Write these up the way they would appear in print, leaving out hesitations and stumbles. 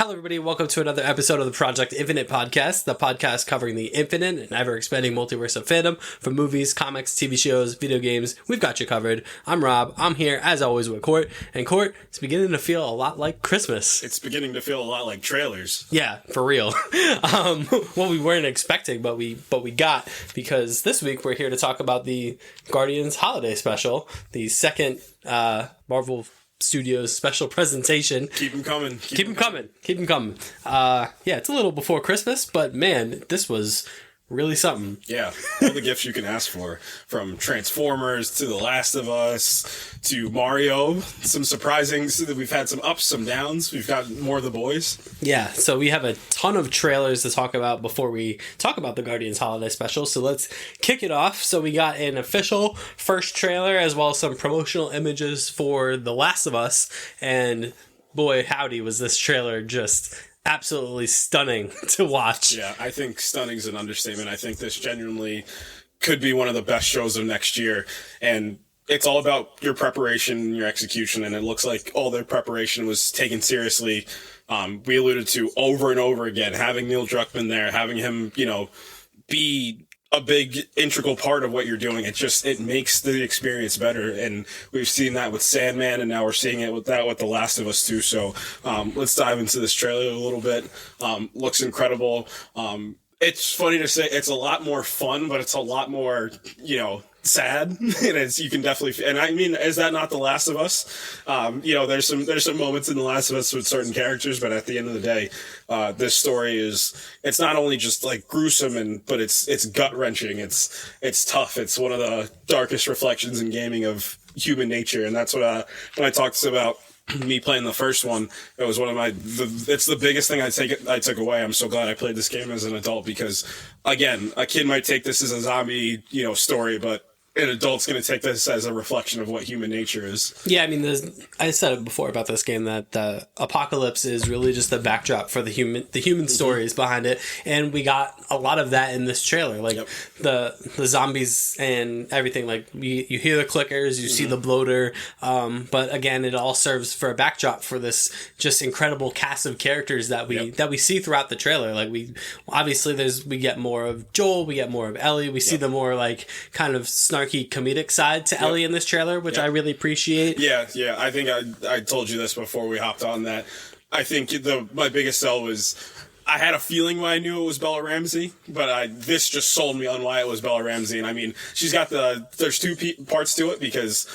Hello, everybody. Welcome to another episode of the Project Infinite podcast, the podcast covering the infinite and ever-expanding multiverse of fandom from movies, comics, TV shows, video games. We've got you covered. I'm Rob. I'm here, as always, with Court. And Court, it's beginning to feel a lot like Christmas. It's beginning to feel a lot like trailers. Yeah, for real. What we weren't expecting, but we got, because this week we're here to talk about the Guardians Holiday Special, the second Marvel Studios special presentation. Keep them coming. Keep them coming. Yeah, it's a little before Christmas, but man, this was really something. Yeah, all the gifts you can ask for. From Transformers to The Last of Us to Mario. Some surprising. We've had some ups, some downs. We've got more of the boys. Yeah, so we have a ton of trailers to talk about before we talk about the Guardians Holiday Special. So let's kick it off. So we got an official first trailer as well as some promotional images for The Last of Us. And boy, howdy, was this trailer just absolutely stunning to watch. Yeah, I think stunning is an understatement. I think this genuinely could be one of the best shows of next year. And it's all about your preparation and your execution. And it looks like all their preparation was taken seriously. We alluded to over and over again, having Neil Druckmann there, having him, be a big integral part of what you're doing. It makes the experience better. And we've seen that with Sandman, and now we're seeing it with The Last of Us too. So let's dive into this trailer a little bit. Looks incredible. It's funny to say it's a lot more fun, but it's a lot more, sad. And you can definitely, and I mean, is that not The Last of Us? There's some moments in The Last of Us with certain characters, but at the end of the day, this story it's not only just like gruesome but it's gut wrenching. It's tough. It's one of the darkest reflections in gaming of human nature. And that's what, when I talked about me playing the first one, it was one of it's the biggest thing I took away. I'm so glad I played this game as an adult because, again, a kid might take this as a zombie, story, but an adult's going to take this as a reflection of what human nature is. Yeah, I mean, I said it before about this game that the apocalypse is really just the backdrop for the human stories behind it, and we got a lot of that in this trailer. Like the zombies and everything. Like you hear the clickers, you see the bloater, but again, it all serves for a backdrop for this just incredible cast of characters that we see throughout the trailer. Like we get more of Joel, we get more of Ellie, we see the more like kind of snarky comedic side to Ellie in this trailer, which I really appreciate. Yeah. I think I told you this before we hopped on that. I think my biggest sell was I had a feeling when I knew it was Bella Ramsey, but this just sold me on why it was Bella Ramsey. And I mean, she's got there's two parts to it because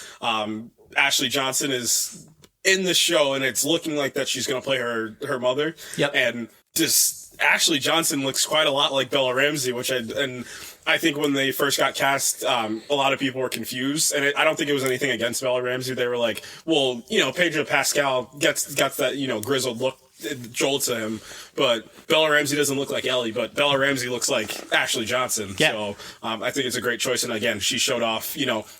Ashley Johnson is in the show and it's looking like that she's going to play her mother. Yep. And just Ashley Johnson looks quite a lot like Bella Ramsey, I think when they first got cast, a lot of people were confused, and I don't think it was anything against Bella Ramsey. They were like, well, Pedro Pascal gets that, grizzled look, Joel to him, but Bella Ramsey doesn't look like Ellie, but Bella Ramsey looks like Ashley Johnson. Yeah. So I think it's a great choice, and again, she showed off,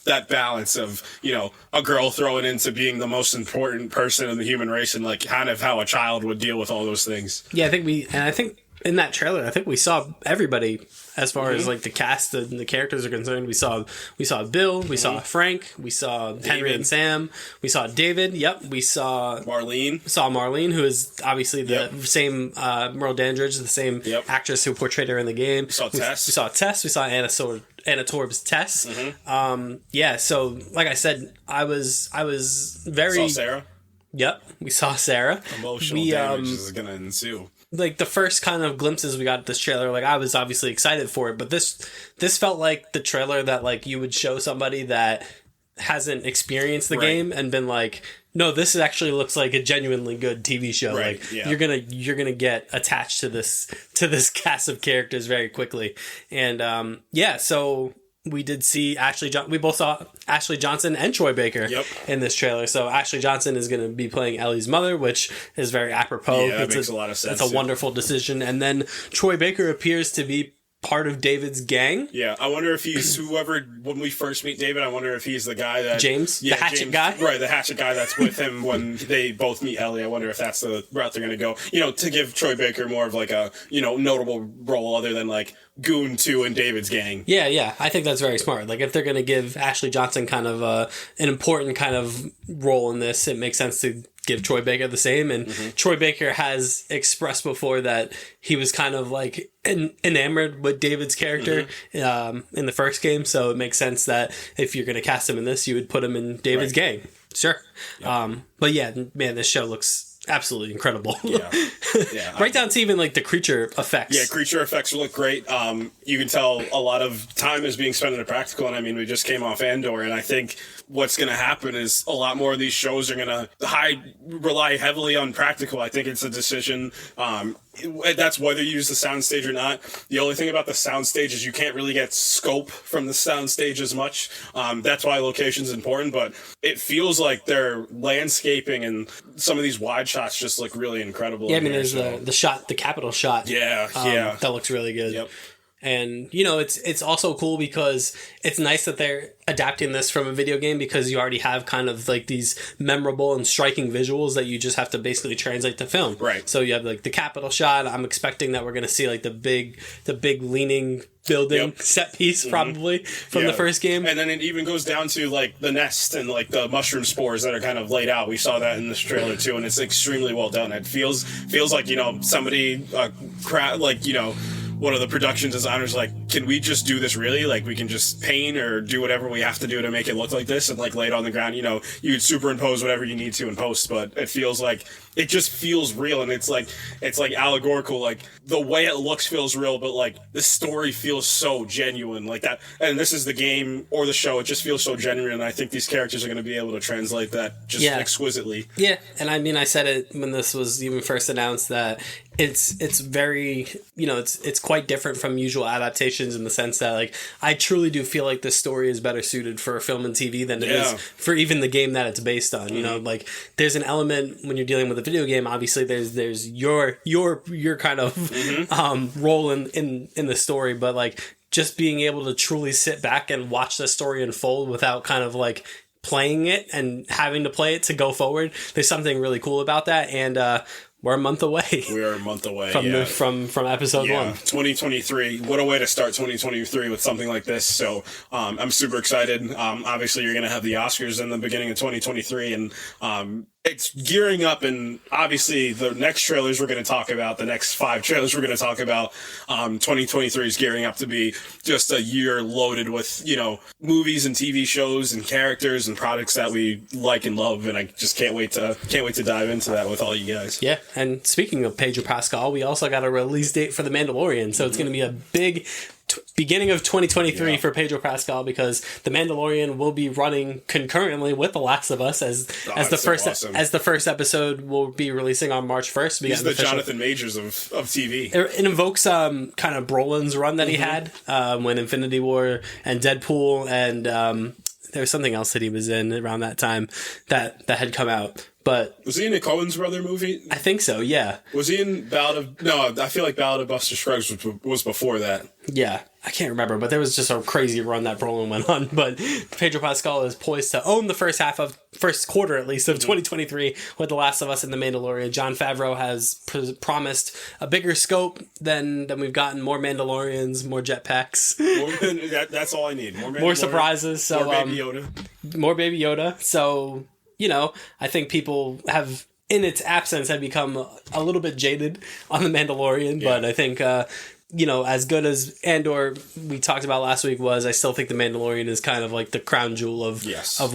that balance of, a girl throwing into being the most important person in the human race and like kind of how a child would deal with all those things. Yeah, I think in that trailer, I think we saw everybody as far as like the cast and the characters are concerned. We saw Bill, we saw Frank, we saw Henry and Sam, we saw David. Yep, we saw Marlene, who is obviously the same Merle Dandridge, the same actress who portrayed her in the game. We saw Tess. We saw Anna Torb's Tess. So like I said, I was very. Saw Sarah. Yep, we saw Sarah. Emotional damage is going to ensue. Like the first kind of glimpses we got of this trailer, like I was obviously excited for it, but this felt like the trailer that like you would show somebody that hasn't experienced the game and been like, no, this actually looks like a genuinely good TV show. Right. Like you're gonna get attached to this cast of characters very quickly, and so. We did see we both saw Ashley Johnson and Troy Baker in this trailer. So Ashley Johnson is going to be playing Ellie's mother, which is very apropos. Yeah, that makes a lot of sense. It's a wonderful decision. And then Troy Baker appears to be part of David's gang. Yeah, I wonder if he's when we first meet David, I wonder if he's the guy that... James? The hatchet guy? Right, the hatchet guy that's with him when they both meet Ellie. I wonder if that's the route they're going to go. To give Troy Baker more of like a, notable role other than like Goon 2 and David's gang. Yeah. I think that's very smart. Like if they're going to give Ashley Johnson kind of an important kind of role in this, it makes sense to give Troy Baker the same. And Troy Baker has expressed before that he was kind of like enamored with David's character in the first game. So it makes sense that if you're going to cast him in this, you would put him in David's game. Sure. Yep. But yeah, man, this show looks absolutely incredible. Right down to even like the creature effects. Yeah, creature effects look great. You can tell a lot of time is being spent in the practical, and I mean, we just came off Andor, and I think what's going to happen is a lot more of these shows are going to rely heavily on practical. I think it's a decision. That's whether you use the soundstage or not. The only thing about the soundstage is you can't really get scope from the soundstage as much. That's why location's important, but it feels like their landscaping and some of these wide shots just look really incredible. Yeah, I mean, there's the shot, the Capitol shot. That looks really good. Yep. And, you know, it's also cool because it's nice that they're adapting this from a video game because you already have kind of like these memorable and striking visuals that you just have to basically translate to film. Right. So you have like the Capitol shot. I'm expecting that we're going to see like the big leaning building set piece probably from the first game. And then it even goes down to like the nest and like the mushroom spores that are kind of laid out. We saw that in this trailer too, and it's extremely well done. It feels like, you know, somebody one of the production designers like, can we just do this really? Like, we can just paint or do whatever we have to do to make it look like this and like lay it on the ground. You know, you could superimpose whatever you need to in post, but it just feels real, and it's like allegorical. Like the way it looks feels real, but like the story feels so genuine, like that. And this is the game or the show; it just feels so genuine. And I think these characters are going to be able to translate that just exquisitely. Yeah, and I mean, I said it when this was even first announced that it's very, you know, it's quite different from usual adaptations in the sense that like I truly do feel like this story is better suited for film and TV than it is for even the game that it's based on. You know, like there's an element when you're dealing with a video game. Obviously, there's your kind of role in the story, but like just being able to truly sit back and watch the story unfold without kind of like playing it and having to play it to go forward. There's something really cool about that, and we're a month away. We are a month away from episode 1. 2023. What a way to start 2023 with something like this. So I'm super excited. Obviously, you're going to have the Oscars in the beginning of 2023, and it's gearing up, and obviously the next trailers we're going to talk about, the next 5 trailers we're going to talk about, 2023 is gearing up to be just a year loaded with, you know, movies and TV shows and characters and products that we like and love, and I just can't wait to dive into that with all you guys. Yeah, and speaking of Pedro Pascal, we also got a release date for The Mandalorian, so it's going to be a big beginning of 2023 for Pedro Pascal because The Mandalorian will be running concurrently with The Last of Us as the first episode will be releasing on March 1st. He's the Jonathan Majors of TV. It invokes kind of Brolin's run that he had when Infinity War and Deadpool and there was something else that he was in around that time that had come out. But was he in a Coen's brother movie? I think so, yeah. Was he in I feel like Ballad of Buster Scruggs was before that. Yeah, I can't remember, but there was just a crazy run that Brolin went on. But Pedro Pascal is poised to own the first quarter at least of 2023 with The Last of Us and The Mandalorian. Jon Favreau has promised a bigger scope than we've gotten. More Mandalorians, more jetpacks. That's all I need. More surprises. So, more Baby Yoda. More Baby Yoda. So, you know, I think people have, in its absence, have become a little bit jaded on The Mandalorian. But I think, you know, as good as Andor we talked about last week was, I still think The Mandalorian is kind of like the crown jewel of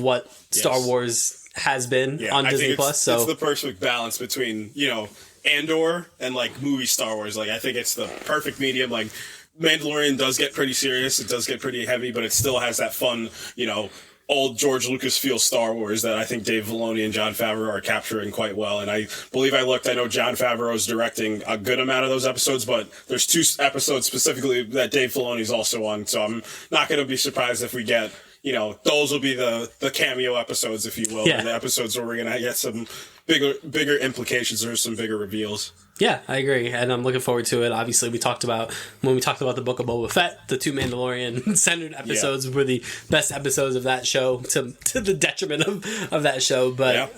what Star Wars has been on Disney Plus. So it's the perfect balance between, you know, Andor and like movie Star Wars. Like I think it's the perfect medium. Like Mandalorian does get pretty serious, it does get pretty heavy, but it still has that fun, you know, old George Lucas feel Star Wars that I think Dave Filoni and Jon Favreau are capturing quite well. And I believe I know Jon Favreau is directing a good amount of those episodes, but there's 2 episodes specifically that Dave Filoni's also on. So I'm not going to be surprised if we get, you know, those will be the cameo episodes, if you will, and the episodes where we're going to get some bigger implications or some bigger reveals. Yeah, I agree, and I'm looking forward to it. Obviously, when we talked about the Book of Boba Fett, the 2 Mandalorian-centered episodes were the best episodes of that show, to the detriment of that show. But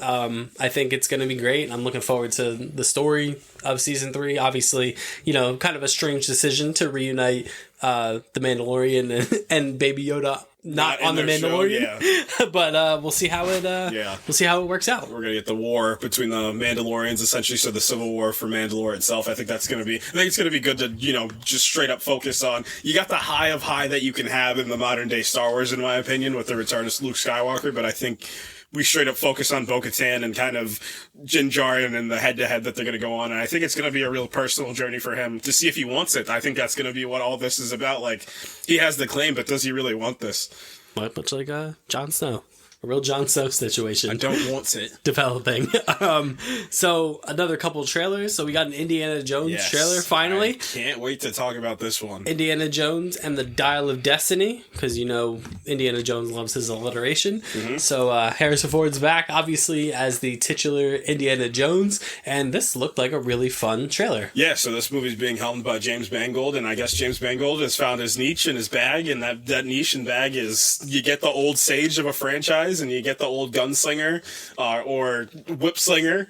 I think it's going to be great. I'm looking forward to the story of Season 3. Obviously, you know, kind of a strange decision to reunite the Mandalorian and Baby Yoda not on the in their show, Mandalorian. But we'll see how it we'll see how it works out. We're gonna get the war between the Mandalorians, essentially, so the civil war for Mandalore itself. I think it's gonna be good to, just straight up focus on, you got the high of high that you can have in the modern day Star Wars, in my opinion, with the return of Luke Skywalker, but I think we straight up focus on Bo-Katan and kind of Din Djarin and the head-to-head that they're going to go on. And I think it's going to be a real personal journey for him to see if he wants it. I think that's going to be what all this is about. Like, he has the claim, but does he really want this? Much like Jon Snow. A real Jon Snow situation. I don't want it. Developing. So, another couple trailers. So, we got an Indiana Jones trailer, finally. I can't wait to talk about this one. Indiana Jones and the Dial of Destiny, because, Indiana Jones loves his alliteration. Mm-hmm. So, Harrison Ford's back, obviously, as the titular Indiana Jones, and this looked like a really fun trailer. Yeah, so this movie's being helmed by James Mangold, and I guess James Mangold has found his niche and his bag, and that niche and bag is, you get the old sage of a franchise, and you get the old gunslinger or whip slinger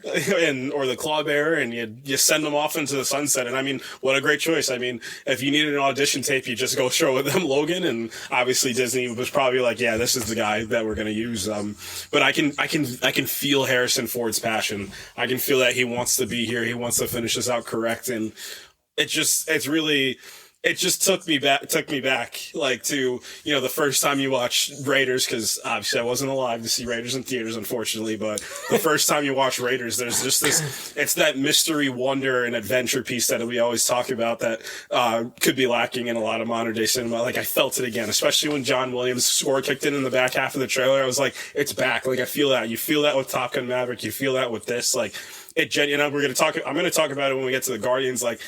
or the claw bearer, and you send them off into the sunset. And I mean, what a great choice. I mean, if you needed an audition tape, you just go show them Logan, and obviously Disney was probably like, yeah, this is the guy that we're going to use. But I can feel Harrison Ford's passion. I can feel that he wants to be here. He wants to finish this out correct. And it just took me back, like, to, the first time you watch Raiders, because obviously I wasn't alive to see Raiders in theaters, unfortunately, but the first time you watch Raiders, there's just it's that mystery, wonder, and adventure piece that we always talk about that could be lacking in a lot of modern day cinema. Like, I felt it again, especially when John Williams' score kicked in the back half of the trailer. I was like, it's back. Like, I feel that. You feel that with Top Gun Maverick. You feel that with this. Like, I'm going to talk about it when we get to the Guardians. Like,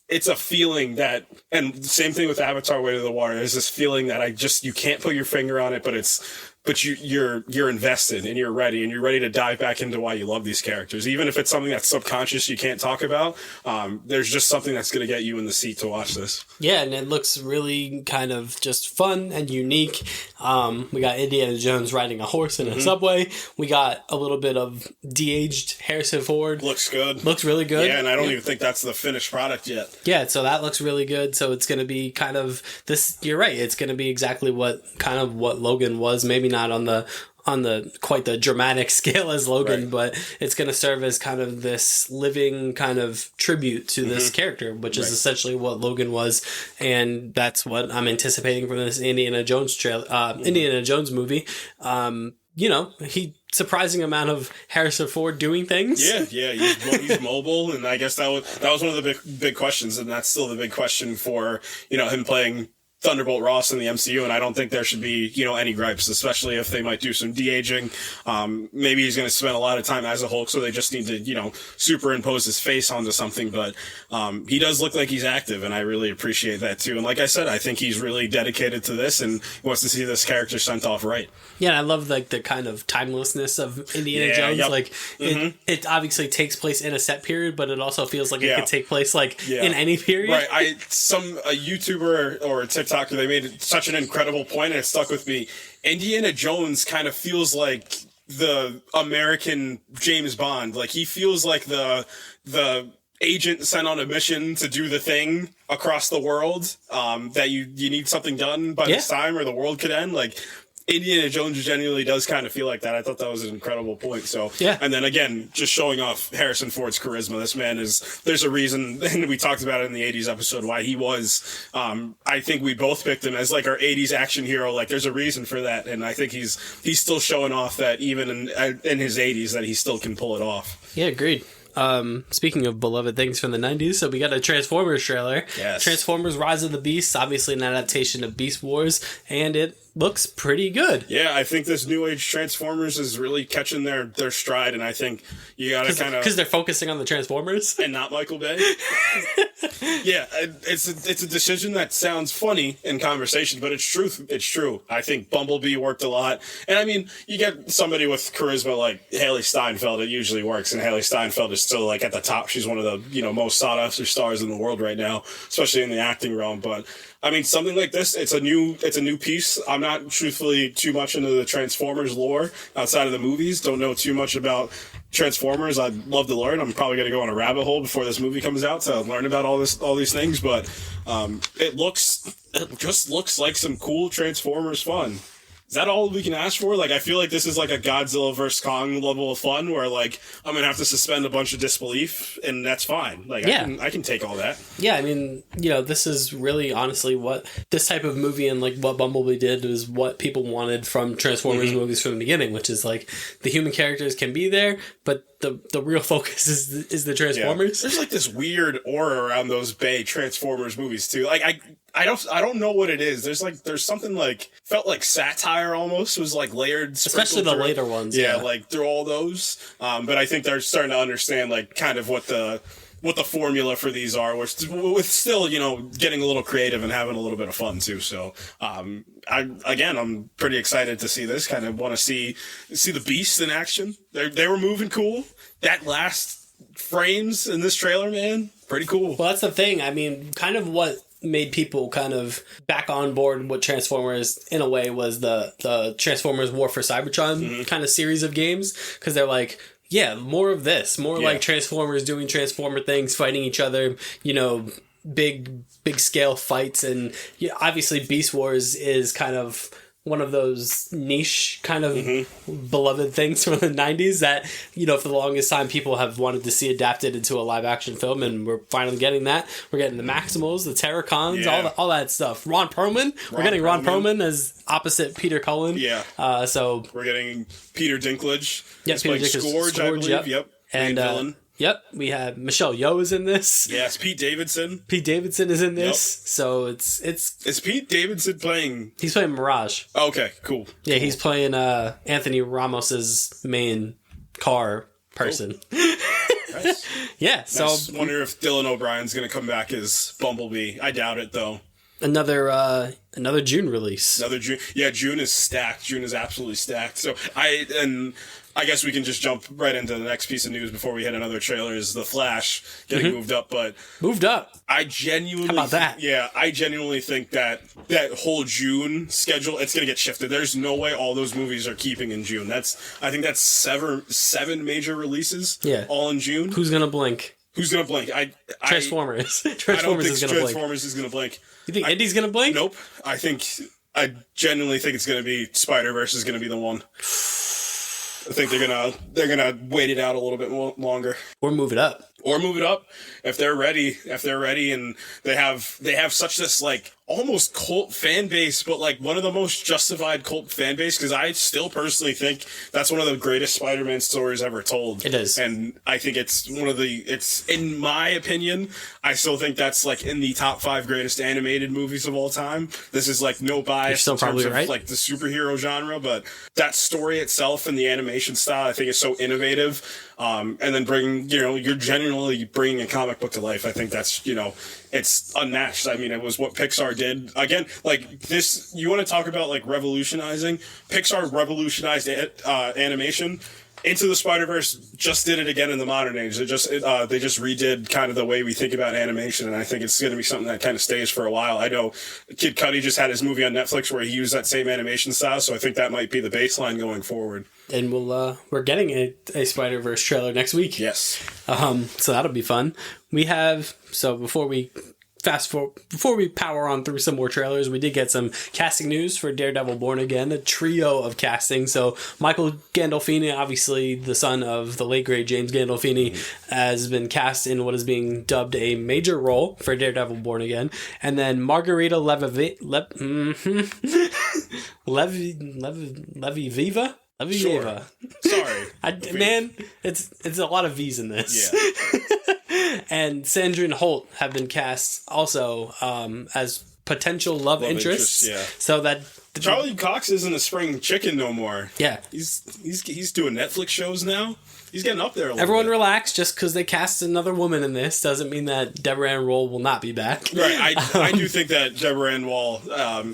it's a feeling that, and same thing with Avatar: Way to the Water, there's this feeling that you can't put your finger on it, but you're invested and you're ready to dive back into why you love these characters. Even if it's something that's subconscious you can't talk about, there's just something that's going to get you in the seat to watch this. Yeah, and it looks really kind of just fun and unique. We got Indiana Jones riding a horse in a subway. We got a little bit of de-aged Harrison Ford. Looks good. Looks really good. Yeah, and I don't even think that's the finished product yet. Yeah, so that looks really good. So it's going to be kind of this. You're right. It's going to be exactly what Logan was. Maybe not on the quite the dramatic scale as Logan, right, but it's going to serve as kind of this living kind of tribute to this character, which is essentially what Logan was, and that's what I'm anticipating from this Indiana Jones Indiana Jones movie. Surprising amount of Harrison Ford doing things. Yeah, he's mobile, and I guess that was one of the big questions, and that's still the big question for him playing Thunderbolt Ross in the MCU, and I don't think there should be, any gripes, especially if they might do some de-aging. Maybe he's going to spend a lot of time as a Hulk, so they just need to, superimpose his face onto something, but he does look like he's active, and I really appreciate that too. And like I said, I think he's really dedicated to this and wants to see this character sent off right. Yeah, and I love the kind of timelessness of Indiana Jones. Yep. Like, it obviously takes place in a set period, but it also feels like it could take place in any period. Right. A YouTuber or a TikToker, they made such an incredible point, and it stuck with me. Indiana Jones kind of feels like the American James Bond. Like, he feels like the agent sent on a mission to do the thing across the world, that you need something done by this time or the world could end. Like, Indiana Jones genuinely does kind of feel like that. I thought that was an incredible point. So, and then again, just showing off Harrison Ford's charisma. This man there's a reason, and we talked about it in the 80s episode, why he was, I think we both picked him as like our 80s action hero. Like, there's a reason for that. And I think he's still showing off that even in his 80s that he still can pull it off. Yeah, agreed. Speaking of beloved things from the 90s, so we got a Transformers trailer. Yes. Transformers Rise of the Beasts, obviously an adaptation of Beast Wars, and it looks pretty good. Yeah, I think this new age Transformers is really catching their stride, and I think you gotta kind of... Because they're focusing on the Transformers? And not Michael Bay. Yeah, it's a decision that sounds funny in conversation, but it's true. I think Bumblebee worked a lot. And I mean, you get somebody with charisma like Haley Steinfeld, it usually works, and Haley Steinfeld is still like at the top. She's one of the most sought after stars in the world right now, especially in the acting realm. But I mean, something like this, it's a new piece. I'm not truthfully too much into the Transformers lore outside of the movies. Don't know too much about Transformers. I'd love to learn. I'm probably going to go on a rabbit hole before this movie comes out to learn about all these things. But it just looks like some cool Transformers fun. is that all we can ask for? Like, I feel like this is like a Godzilla vs. Kong level of fun where, like, I'm going to have to suspend a bunch of disbelief, and that's fine. Like, I can take all that. Yeah, I mean, this is really, honestly, what this type of movie and, like, what Bumblebee did was what people wanted from Transformers movies from the beginning, which is, like, the human characters can be there, but the real focus is the Transformers. Yeah. There's, like, this weird aura around those Bay Transformers movies, too. Like, I don't know what it is. There's something like felt like satire almost was like layered, especially the later ones. Yeah, like through all those. But I think they're starting to understand like kind of what the formula for these are, with still getting a little creative and having a little bit of fun too. So I'm pretty excited to see this. Kind of want to see the Beast in action. They were moving cool. That last frames in this trailer, man, pretty cool. Well, that's the thing. I mean, kind of what made people kind of back on board with Transformers in a way was the Transformers War for Cybertron kind of series of games, because they're like, yeah, more of this, like Transformers doing Transformer things, fighting each other, big scale fights. And obviously Beast Wars is kind of one of those niche kind of beloved things from the 90s that, for the longest time people have wanted to see adapted into a live action film, and we're finally getting that. We're getting the Maximals, the Terracons, all that stuff. Ron Perlman. We're getting Ron Perlman as opposite Peter Cullen. Yeah. So we're getting Peter Dinklage. Yeah, Peter Dinklage. Scourge, I believe. Yep. And villain. Yep, we have Michelle Yeoh is in this. Yes, Pete Davidson. Pete Davidson is in this. Yep. So it's Is Pete Davidson playing? He's playing Mirage. Okay, cool. Yeah, he's playing Anthony Ramos's main car person. Cool. Nice. Yeah, so I wonder if Dylan O'Brien's going to come back as Bumblebee. I doubt it though. Another June release. Another June. Yeah, June is stacked. June is absolutely stacked. So I guess we can just jump right into the next piece of news before we hit another trailer. Is The Flash getting moved up? But I genuinely, how about that? Yeah, I genuinely think that whole June schedule, it's gonna get shifted. There's no way all those movies are keeping in June. I think that's seven major releases. Yeah, all in June. Who's gonna blink? Transformers Transformers. I don't think is gonna Transformers is gonna blink. You think Indy's gonna blink? Nope. I genuinely think it's gonna be Spider-Verse is gonna be the one. I think they're gonna wait it out a little bit longer, or move it up, if they're ready, and they have such this like almost cult fan base, but like one of the most justified cult fan base, because I still personally think that's one of the greatest Spider-Man stories ever told. It is, and I think it's in my opinion, I still think that's like in the top 5 greatest animated movies of all time. This is like no bias in terms of like the superhero genre, but that story itself and the animation style I think is so innovative. And then you're genuinely bringing a comic book to life. I think that's, it's unmatched. I mean, it was what Pixar did. Again, like this, you want to talk about like revolutionizing? Pixar revolutionized animation. Into the Spider-Verse just did it again in the modern age. They just redid kind of the way we think about animation, and I think it's going to be something that kind of stays for a while. I know Kid Cudi just had his movie on Netflix where he used that same animation style, so I think that might be the baseline going forward. And we're getting a Spider-Verse trailer next week. Yes. So that'll be fun. Before we power on through some more trailers, we did get some casting news for Daredevil Born Again, a trio of casting. So Michael Gandolfini, obviously the son of the late great James Gandolfini, has been cast in what is being dubbed a major role for Daredevil Born Again. And then Margarita Leviviva? Sure. Sorry. Man, it's a lot of V's in this. Yeah. And Sandrine Holt have been cast also as potential love interests. Yeah. So that Charlie Cox isn't a spring chicken no more. Yeah. He's doing Netflix shows now. He's getting up there a little Everyone bit. relax. Just because they cast another woman in this doesn't mean that Deborah Ann Woll will not be back. Right. I do think that Deborah Ann Woll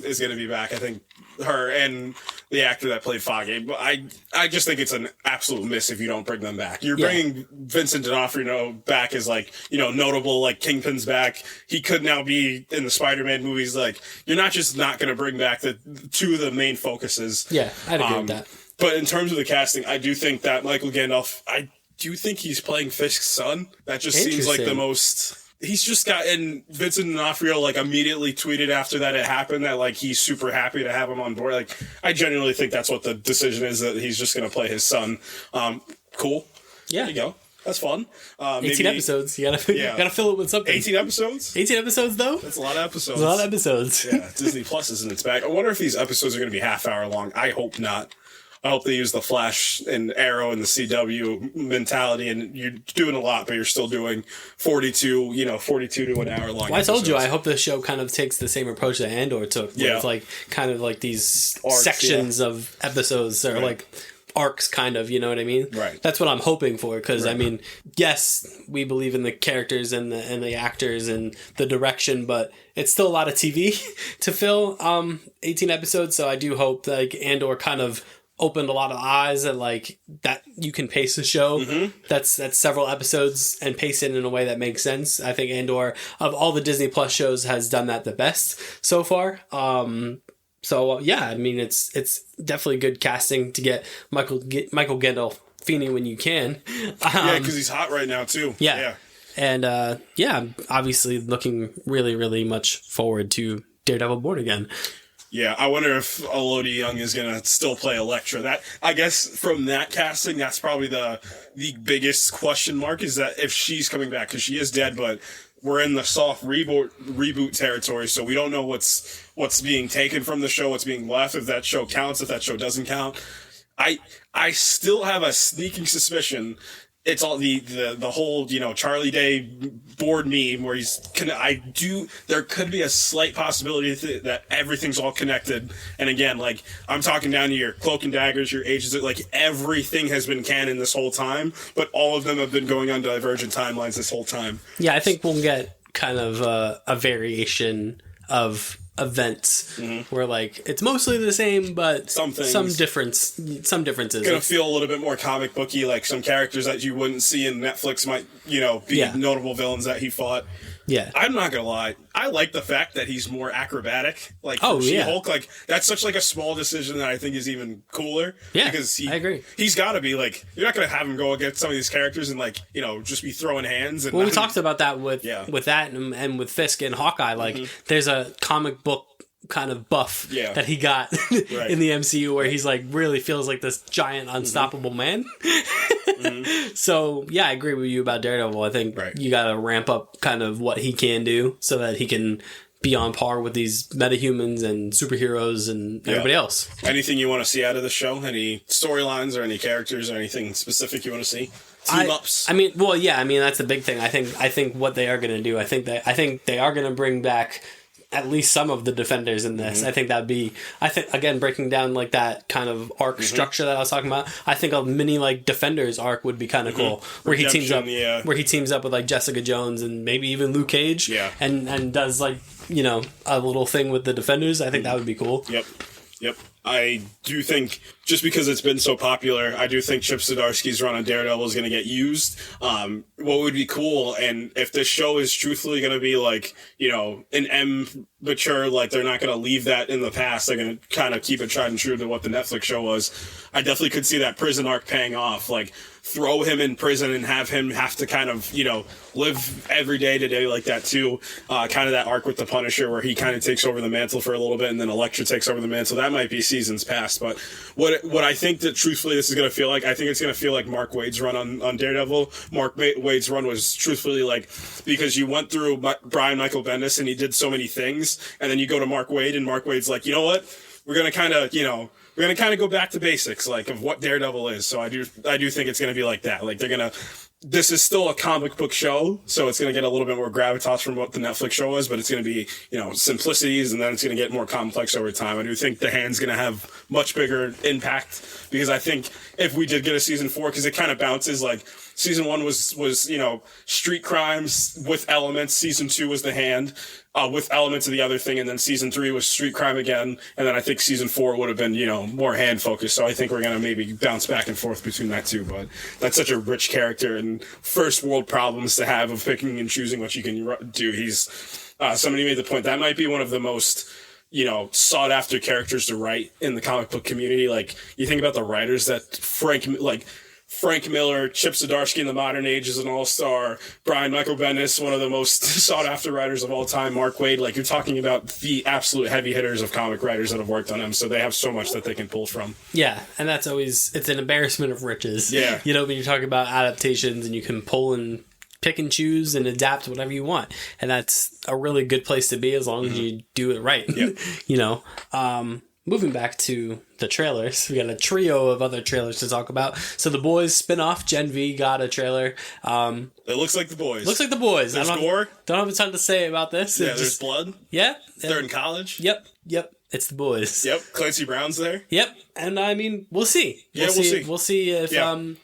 is going to be back. I think her and the actor that played Foggy. But I just think it's an absolute miss if you don't bring them back. You're bringing Vincent D'Onofrio back as like, notable, like Kingpin's back. He could now be in the Spider-Man movies. Like, you're not going to bring back the two of the main focuses. Yeah, I'd agree with that. But in terms of the casting, I do think that Michael Gandalf, I do think he's playing Fisk's son. That just seems like the most... he's just got, and Vincent D'Onofrio like immediately tweeted after that it happened that like he's super happy to have him on board. Like I genuinely think that's what the decision is, that he's just going to play his son. Cool. Yeah. There you go. That's fun. 18 episodes. You gotta fill it with something. 18 episodes? 18 episodes, though? That's a lot of episodes. That's a lot of episodes. Yeah, Disney Plus is in its bag. I wonder if these episodes are going to be half-hour long. I hope not. I hope they use the Flash and Arrow and the CW mentality, and you're doing a lot, but you're still doing 42 to an hour long. Well, I told you, I hope the show kind of takes the same approach that Andor took. Where it's like kind of like these arcs, sections of episodes that are like arcs, kind of, you know what I mean? Right. That's what I'm hoping for, because I mean, yes, we believe in the characters and the actors and the direction, but it's still a lot of TV to fill 18 episodes. So I do hope like Andor kind of opened a lot of eyes that like that you can pace a show that's several episodes and pace it in a way that makes sense. I think Andor, of all the Disney Plus shows, has done that the best so far. So yeah, I mean it's definitely good casting to get Michael Gandolfini when you can. Yeah, because he's hot right now too. Yeah. And I'm obviously looking really, really much forward to Daredevil Born Again. Yeah, I wonder if Elodie Young is going to still play Elektra. That, I guess, from that casting, that's probably the biggest question mark, is that if she's coming back, because she is dead, but we're in the soft reboot territory, so we don't know what's being taken from the show, what's being left, if that show counts, if that show doesn't count. I still have a sneaking suspicion it's all the whole, Charlie Day board meme where there could be a slight possibility that everything's all connected. And again, like, I'm talking down to your Cloak and Daggers, your Ages, like everything has been canon this whole time, but all of them have been going on divergent timelines this whole time. Yeah, I think we'll get kind of a variation of events where like it's mostly the same, but some differences. Gonna feel a little bit more comic booky, like some characters that you wouldn't see in Netflix might, be notable villains that he fought. Yeah, I'm not gonna lie, I like the fact that he's more acrobatic. Like, She-Hulk, like that's such like a small decision that I think is even cooler. Yeah, because I agree. He's got to be like, you're not gonna have him go against some of these characters and like just be throwing hands. And we talked about that with that and with Fisk and Hawkeye. Like, there's a comic book kind of buff that he got in the MCU where he's like really feels like this giant unstoppable man. So yeah, I agree with you about Daredevil. I think you gotta ramp up kind of what he can do so that he can be on par with these metahumans and superheroes and everybody else. Anything you want to see out of the show? Any storylines or any characters or anything specific you want to see? Team ups. I mean, that's the big thing. I think what they are going to do. I think they are going to bring back at least some of the Defenders in this. I think again, breaking down like that kind of arc structure that I was talking about, I think a mini like Defenders arc would be kind of cool, where he teams up with like Jessica Jones and maybe even Luke Cage, and does like a little thing with the Defenders. I think that would be cool. Yep. I do think, just because it's been so popular, I do think Chip Zdarsky's run on Daredevil is going to get used. What would be cool, and if this show is truthfully going to be like, an mature, like they're not going to leave that in the past, they're going to kind of keep it tried and true to what the Netflix show was, I definitely could see that prison arc paying off. Like, throw him in prison and have him have to kind of, live every day to day like that too. Kind of that arc with the Punisher where he kind of takes over the mantle for a little bit and then Elektra takes over the mantle. That might be seasons past. But what I think that truthfully this is going to feel like, I think it's going to feel like Mark Waid's run on Daredevil. Mark Waid's run was truthfully like, because you went through Brian Michael Bendis and he did so many things, and then you go to Mark Waid and Mark Waid's like, you know what? We're going to kind of, we're going to kind of go back to basics, like, of what Daredevil is. So I do think it's going to be like that. Like, this is still a comic book show, so it's going to get a little bit more gravitas from what the Netflix show was, but it's going to be, simplicities, and then it's going to get more complex over time. I do think The Hand's going to have much bigger impact, because I think if we did get a season 4, because it kind of bounces, like, season 1 was street crimes with elements. Season 2 was The Hand, with elements of the other thing, and then season 3 was street crime again, and then I think season 4 would have been, more hand focused. So I think we're gonna maybe bounce back and forth between that too. But that's such a rich character and first world problems to have of picking and choosing what you can do. He's somebody made the point that might be one of the most sought after characters to write in the comic book community. Like, you think about the writers that Frank Frank Miller, Chip Zdarsky in the modern age is an all-star. Brian Michael Bendis, one of the most sought-after writers of all time. Mark Waid, like, you're talking about the absolute heavy hitters of comic writers that have worked on him, so they have so much that they can pull from. Yeah, and that's always, it's an embarrassment of riches. Yeah. You know, when you're talking about adaptations and you can pull and pick and choose and adapt whatever you want. And that's a really good place to be as long as you do it right. Yep. You know, moving back to the trailers, we got a trio of other trailers to talk about. So the Boys spin-off, Gen V got a trailer. It looks like the Boys. Looks like the Boys. There's gore. Don't have a ton to say about this. Yeah, there's blood. Yeah. They're in college. Yep. It's the Boys. Yep. Clancy Brown's there. Yep. And I mean, we'll see. We'll see. We'll see if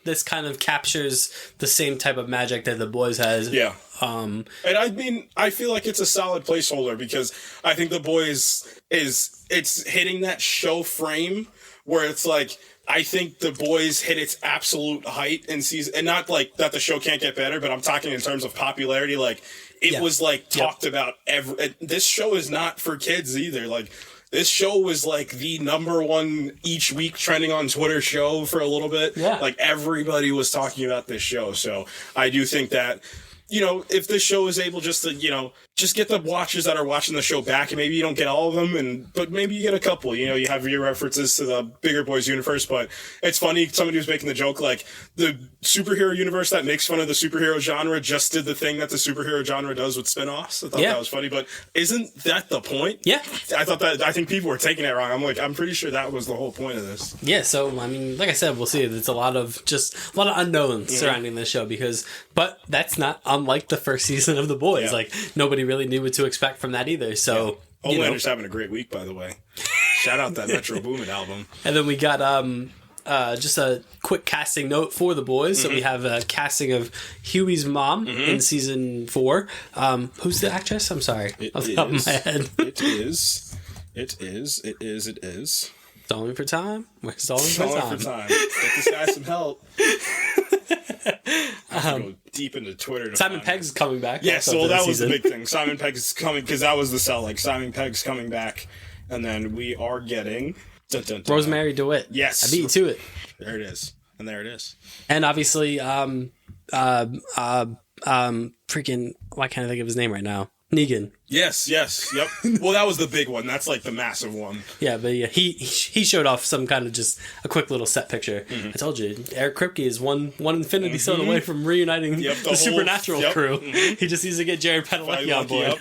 this kind of captures the same type of magic that the Boys has. Yeah. And I mean, I feel like it's a solid placeholder because I think the Boys it's hitting that show frame where it's like, I think the Boys hit its absolute height in season, and not like that the show can't get better, but I'm talking in terms of popularity. Like, it was like talked about this show is not for kids either. Like, this show was like the #1 each week trending on Twitter show for a little bit. Yeah. Like, everybody was talking about this show. So I do think that, you know, if this show is able just to, you know, just get the watchers that are watching the show back, and maybe you don't get all of them, but maybe you get a couple. You know, you have your references to the bigger Boys universe, but it's funny, somebody was making the joke, like, the superhero universe that makes fun of the superhero genre just did the thing that the superhero genre does with spin-offs. I thought that was funny, but isn't that the point? Yeah. I think people were taking it wrong. I'm pretty sure that was the whole point of this. Yeah, so, I mean, like I said, we'll see. It's a lot of unknowns surrounding this show but that's not unlike the first season of The Boys. Yeah. Like, nobody really knew what to expect from that either. So, Homelander's having a great week, by the way. Shout out that Metro Boomin album. And then we got just a quick casting note for The Boys. So we have a casting of Huey's mom in season 4. Who's the actress? I'm sorry. Off the top of my head. It is. Stalling for time? We're stalling for time. Get this guy some help. I have to go deep into Twitter to Simon Pegg's coming back. Yeah, so that was the big thing. Simon Pegg's coming, because that was the sell. Like, Simon Pegg's coming back, and then we are getting Rosemary DeWitt. Yes, I beat you to it. There it is, and there it is. And obviously, freaking, why can't I think of his name right now? Negan. Yes, yep. Well, that was the big one. That's like the massive one. Yeah, but yeah, he showed off some kind of just a quick little set picture. I told you, Eric Kripke is one Infinity Stone away from reuniting the Supernatural crew. He just needs to get Jared Padalecki on board.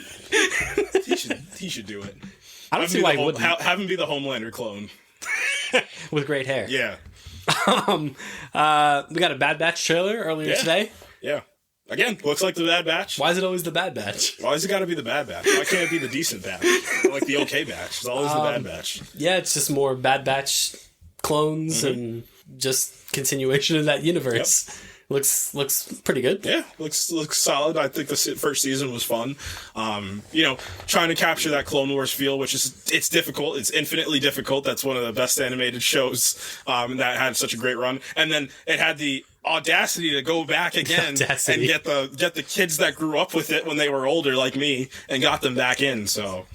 He should do it. I don't see why he wouldn't. Have him be the Homelander clone. With great hair. Yeah. We got a Bad Batch trailer earlier today. Yeah. Again, looks like the Bad Batch. Why is it always the Bad Batch? Why has it got to be the Bad Batch? Why can't it be the decent batch? Like the okay batch. It's always the Bad Batch. Yeah, it's just more Bad Batch clones and just continuation of that universe. Yep. Looks pretty good. Yeah, looks solid. I think the first season was fun. You know, trying to capture that Clone Wars feel, which it's difficult. It's infinitely difficult. That's one of the best animated shows that had such a great run. And then it had the audacity to go back again and get the kids that grew up with it when they were older, like me, and got them back in. So,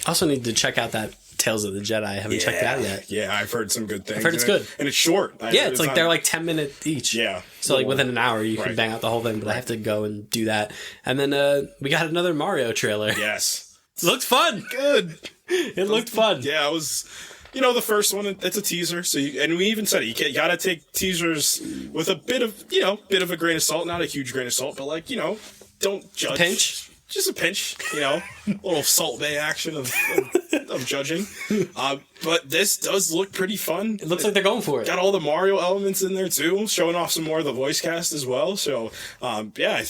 I also need to check out that Tales of the Jedi. I haven't checked it out yet. Yeah, I've heard some good things. I've heard it's good. And it's short. It's like they're like 10-minute each. Yeah. So like within an hour you can bang out the whole thing, but I have to go and do that. And then we got another Mario trailer. Yes. It looks fun. Good. It looked fun. Yeah, it was... You know, the first one, it's a teaser. So and we even said it. You got to take teasers with a bit of a grain of salt. Not a huge grain of salt, but like, you know, don't judge. A pinch? Just a pinch, you know. A little Salt Bay action of judging. But this does look pretty fun. It looks like they're going for it. Got all the Mario elements in there too, showing off some more of the voice cast as well. So, yeah,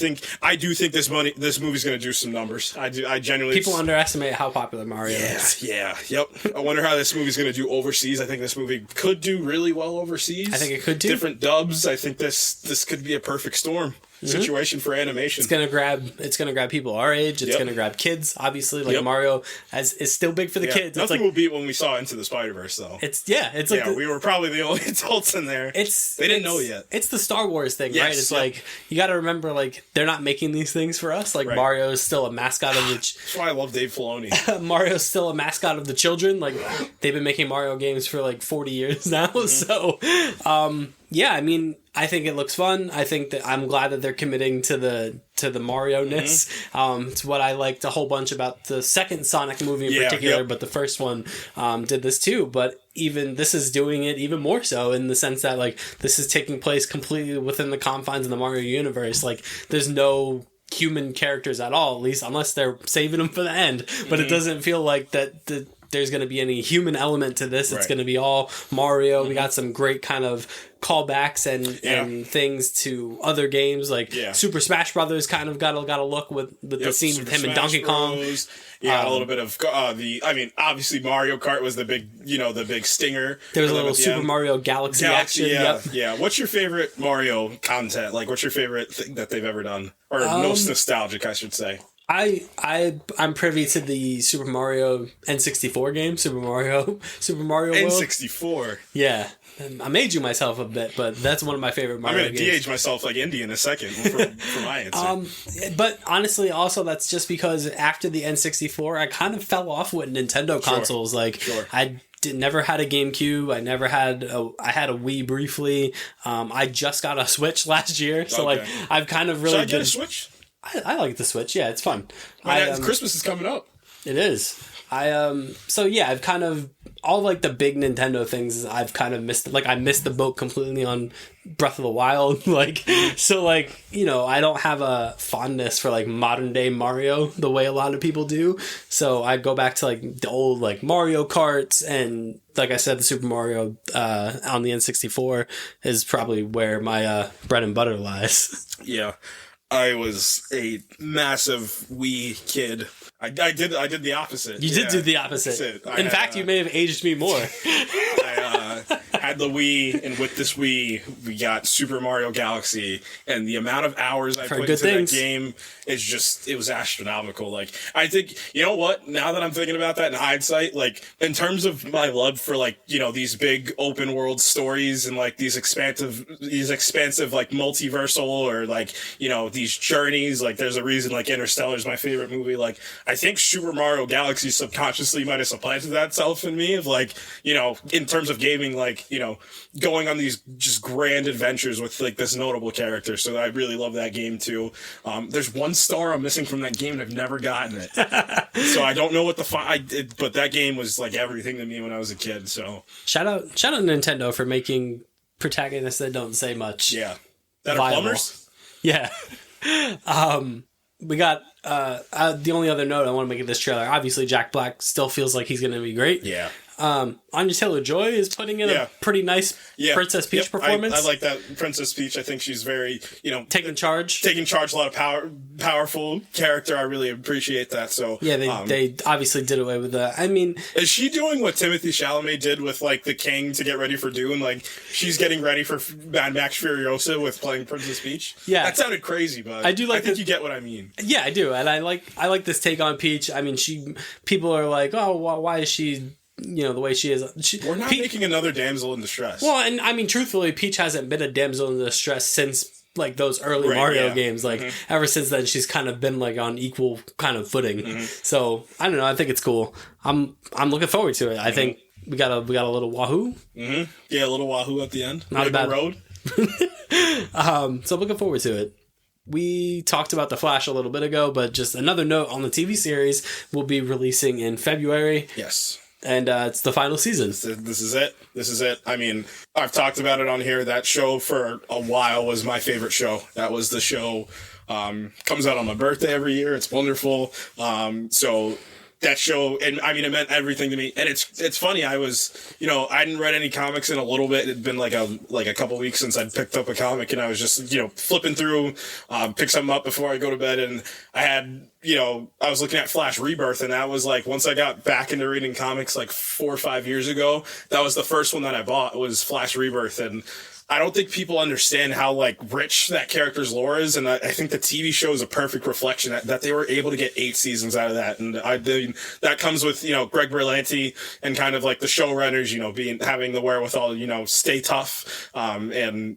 I do think this movie's going to do some numbers. I genuinely... People underestimate how popular Mario is. Yeah, yep. I wonder how this movie's going to do overseas. I think this movie could do really well overseas. I think it could too. Different dubs. I think this could be a perfect storm situation for animation. It's gonna grab people our age. It's gonna grab kids. Obviously, like Mario is still big for the kids. Nothing will beat when we saw Into the Spider-Verse, though. We were probably the only adults in there. They didn't know yet. It's the Star Wars thing, right? It's like you got to remember, like they're not making these things for us. Like Mario is still a mascot of the. That's why I love Dave Filoni. Mario's still a mascot of the children. Like they've been making Mario games for like 40 years now. So, Yeah, I mean, I think it looks fun. I think that I'm glad that they're committing to the Mario-ness. It's what I liked a whole bunch about the second Sonic movie in particular, but the first one did this too. But even this is doing it even more so in the sense that like this is taking place completely within the confines of the Mario universe. Like there's no human characters at all, at least unless they're saving them for the end. But it doesn't feel like that there's going to be any human element to this. It's going to be all Mario. We got some great kind of callbacks and things to other games like Super Smash Brothers kind of got a look with the scene Super with him Smash and Donkey Kong. A little bit of obviously Mario Kart was the big, the big stinger. There was a little Super Mario Galaxy action. Yeah. What's your favorite Mario content? Like, what's your favorite thing that they've ever done? Or most nostalgic, I should say. I'm privy to the Super Mario N64 game, Super Mario World. N64. Yeah. I made you myself a bit, but that's one of my favorite Mario games. I'm going to de-age myself like Indy in a second for my answer. But honestly, also that's just because after the N64, I kind of fell off with Nintendo consoles. I never had a GameCube. I had a Wii briefly. I just got a Switch last year, so I've kind of really. Should I get a Switch? I like the Switch. Yeah, it's fun. Christmas is coming up. It is. I've kind of all like the big Nintendo things I've kind of missed. Like I missed the boat completely on Breath of the Wild. I don't have a fondness for like modern day Mario the way a lot of people do. So I go back to like the old like Mario Karts and like I said, the Super Mario on the N64 is probably where my bread and butter lies. Yeah. I was a massive Wii kid. I did the opposite. You did do the opposite. In fact, you may have aged me more. I had the Wii, and with this Wii, we got Super Mario Galaxy, and the amount of hours I put into that game is it was astronomical. Like, I think, you know what? Now that I'm thinking about that in hindsight, like, in terms of my love for, like, these big open world stories and, like, these expansive, like, multiversal or, like, these journeys, like, there's a reason, like, Interstellar is my favorite movie. Like, I think Super Mario Galaxy subconsciously might have supplanted that self in me of, like, in terms of gaming, like, going on these just grand adventures with, like, this notable character. So I really love that game, too. There's one star I'm missing from that game and I've never gotten it. So I don't know what but that game was, like, everything to me when I was a kid, so. Shout out Nintendo for making protagonists that don't say much. Yeah. That are plumbers? Yeah. We got the only other note I want to make of this trailer. Obviously, Jack Black still feels like he's going to be great. Yeah. Anya Taylor-Joy is putting in a pretty nice Princess Peach performance. I like that Princess Peach. I think she's very, taking charge. A lot of powerful character. I really appreciate that. So yeah, they obviously did away with that. I mean, is she doing what Timothée Chalamet did with like the King to get ready for Dune? Like she's getting ready for Mad Max Furiosa with playing Princess Peach. Yeah, that sounded crazy, but I think you get what I mean. Yeah, I do, and I like this take on Peach. I mean, people are like, oh, why is she? The way she is. We're not making another damsel in distress. Well, and I mean, truthfully, Peach hasn't been a damsel in distress since like those early Mario games. Like ever since then, she's kind of been like on equal kind of footing. So I don't know. I think it's cool. I'm looking forward to it. I think we got a little wahoo. Yeah, a little wahoo at the end. Not a bad road. So looking forward to it. We talked about The Flash a little bit ago, but just another note on the TV series will be releasing in February. Yes. And it's the final season. This is it. I mean, I've talked about it on here. That show for a while was my favorite show. That was the show. Comes out on my birthday every year. It's wonderful. So that show, and I mean, it meant everything to me. And it's funny. I was, I hadn't read any comics in a little bit. It'd been like a couple weeks since I'd picked up a comic, and I was just, flipping through, pick something up before I go to bed, and I had. I was looking at Flash Rebirth, and that was like, once I got back into reading comics like 4 or 5 years ago, that was the first one that I bought was Flash Rebirth. And I don't think people understand how like rich that character's lore is. And I think the TV show is a perfect reflection that they were able to get 8 seasons out of that. And that comes with, Greg Berlanti and kind of like the showrunners, having the wherewithal, stay tough, and,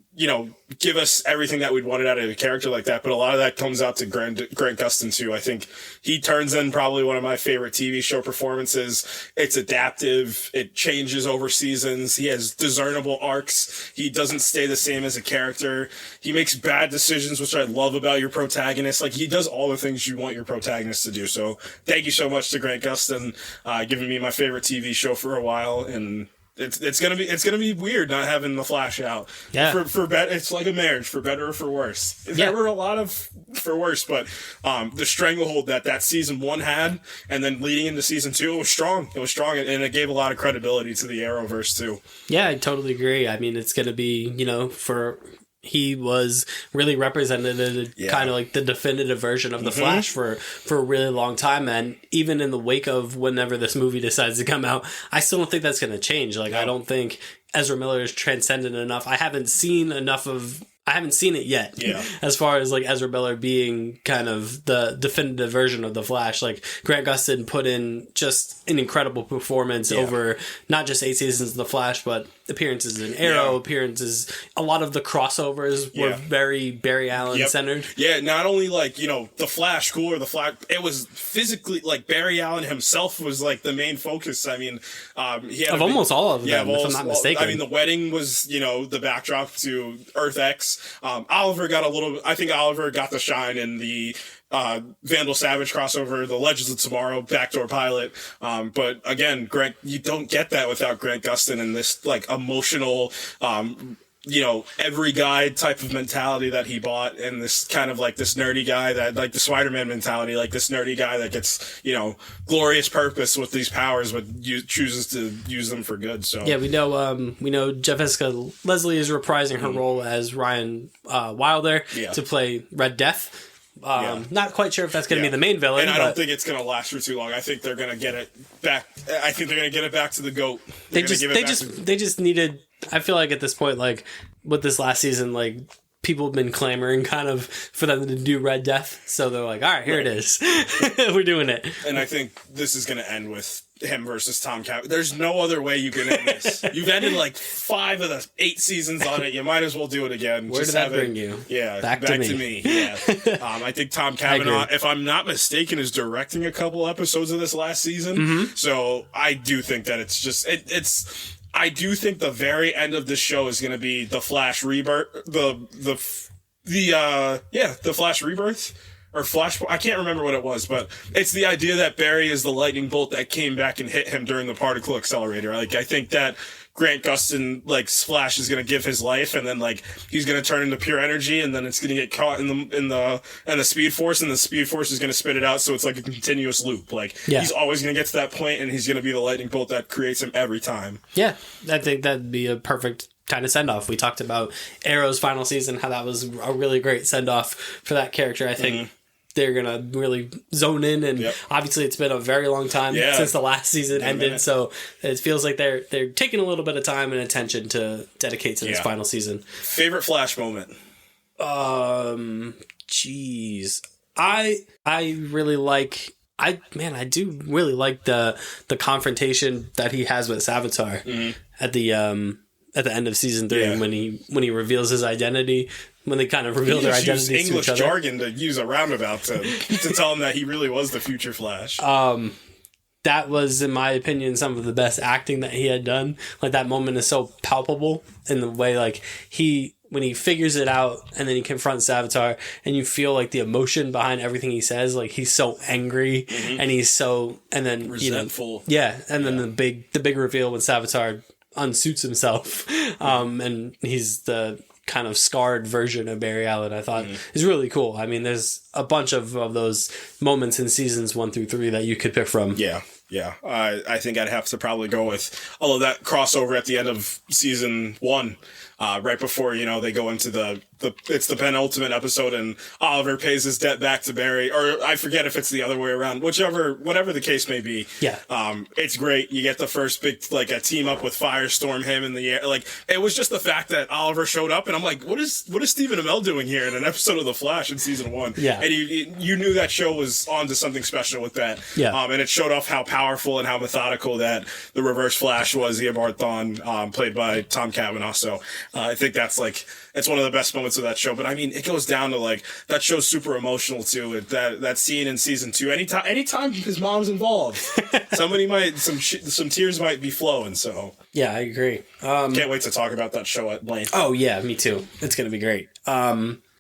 give us everything that we'd wanted out of a character like that. But a lot of that comes out to Grant Gustin too. I think think he turns in probably one of my favorite TV show performances. It's adaptive. It changes over seasons. He has discernible arcs. He doesn't stay the same as a character. He makes bad decisions, which I love about your protagonist. Like, he does all the things you want your protagonist to do. So thank you so much to Grant Gustin, giving me my favorite TV show for a while. And it's gonna be weird not having the Flash out. Yeah. For better, it's like a marriage, for better or for worse. There were a lot of for worse, but the stranglehold that season 1 had, and then leading into season 2, it was strong. It was strong, and it gave a lot of credibility to the Arrowverse too. Yeah, I totally agree. I mean, it's gonna be, he was really represented kind of like the definitive version of the Flash for a really long time, and even in the wake of whenever this movie decides to come out, I still don't think that's going to change. Like, I don't think Ezra Miller is transcendent enough. I haven't seen it yet. Yeah. As far as like Ezra Miller being kind of the definitive version of the Flash, like Grant Gustin put in just an incredible performance over not just 8 seasons of the Flash, but appearances in Arrow, appearances. A lot of the crossovers were very Barry Allen centered. Yeah, not only like, the Flash, the Flash, it was physically like Barry Allen himself was like the main focus. I mean, he had almost all of them, if I'm not mistaken. I mean, the wedding was, the backdrop to Earth X. Oliver got the shine in the Vandal Savage crossover, the Legends of Tomorrow backdoor pilot. But again, Grant, you don't get that without Grant Gustin and this like emotional, every guy type of mentality that he bought, and this kind of like this nerdy guy that like the Spider-Man mentality, like this nerdy guy that gets, glorious purpose with these powers, but chooses to use them for good. So yeah, we know Jessica Leslie is reprising her role as Ryan Wilder to play Red Death. Not quite sure if that's going to be the main villain. And I don't think it's going to last for too long. I think they're going to get it back. I think they're going to get it back to the GOAT. They just needed, I feel like at this point, like with this last season, like people have been clamoring kind of for them to do Red Death. So they're like, all right, here it is. We're doing it. And I think this is going to end with him versus Tom Cavanaugh. There's no other way you can end this. You've ended like 5 of the 8 seasons on it. You might as well do it again. Where did that bring you? Yeah, back to me. Yeah. I think Tom Cavanaugh, if I'm not mistaken, is directing a couple episodes of this last season. So I do think that it's just I do think the very end of this show is going to be the Flash rebirth, the Flash rebirth. Or Flash, I can't remember what it was, but it's the idea that Barry is the lightning bolt that came back and hit him during the particle accelerator. Like, I think that Grant Gustin, like, Flash is going to give his life, and then, like, he's going to turn into pure energy, and then it's going to get caught in the Speed Force, and the Speed Force is going to spit it out, so it's like a continuous loop. Like, he's always going to get to that point, and he's going to be the lightning bolt that creates him every time. Yeah, I think that'd be a perfect kind of send-off. We talked about Arrow's final season, how that was a really great send-off for that character. I think they're gonna really zone in, and obviously it's been a very long time since the last season ended, so it feels like they're taking a little bit of time and attention to dedicate to this final season. Favorite Flash moment? Jeez, I really like. I do really like the confrontation that he has with Savitar at the end of season 3 when he reveals his identity. When they kind of reveal their identities to each other. English jargon to use a roundabout to tell him that he really was the future Flash. That was, in my opinion, some of the best acting that he had done. Like, that moment is so palpable in the way, like, when he figures it out and then he confronts Savitar, and you feel like the emotion behind everything he says, like he's so angry and he's so, and then resentful. And then the big reveal when Savitar unsuits himself, and he's the kind of scarred version of Barry Allen, I thought is really cool. I mean, there's a bunch of those moments in seasons 1 through 3 that you could pick from. Yeah. I think I'd have to probably go with all of that crossover at the end of season 1, right before, they go into it's the penultimate episode, and Oliver pays his debt back to Barry, or I forget if it's the other way around, whatever the case may be. Yeah. It's great. You get the first big, like, a team up with Firestorm, him in the air. Like, it was just the fact that Oliver showed up, and I'm like, what is Stephen Amell doing here in an episode of The Flash in season 1? Yeah. And you knew that show was on to something special with that. Yeah. And it showed off how powerful powerful and how methodical that the Reverse Flash was, Eobard Thawne, played by Tom Cavanaugh. So I think that's it's one of the best moments of that show. But I mean, it goes down to that show's super emotional too. That scene in season 2. Anytime his mom's involved, some tears might be flowing. So yeah, I agree. Can't wait to talk about that show at length. Oh yeah, me too. It's gonna be great.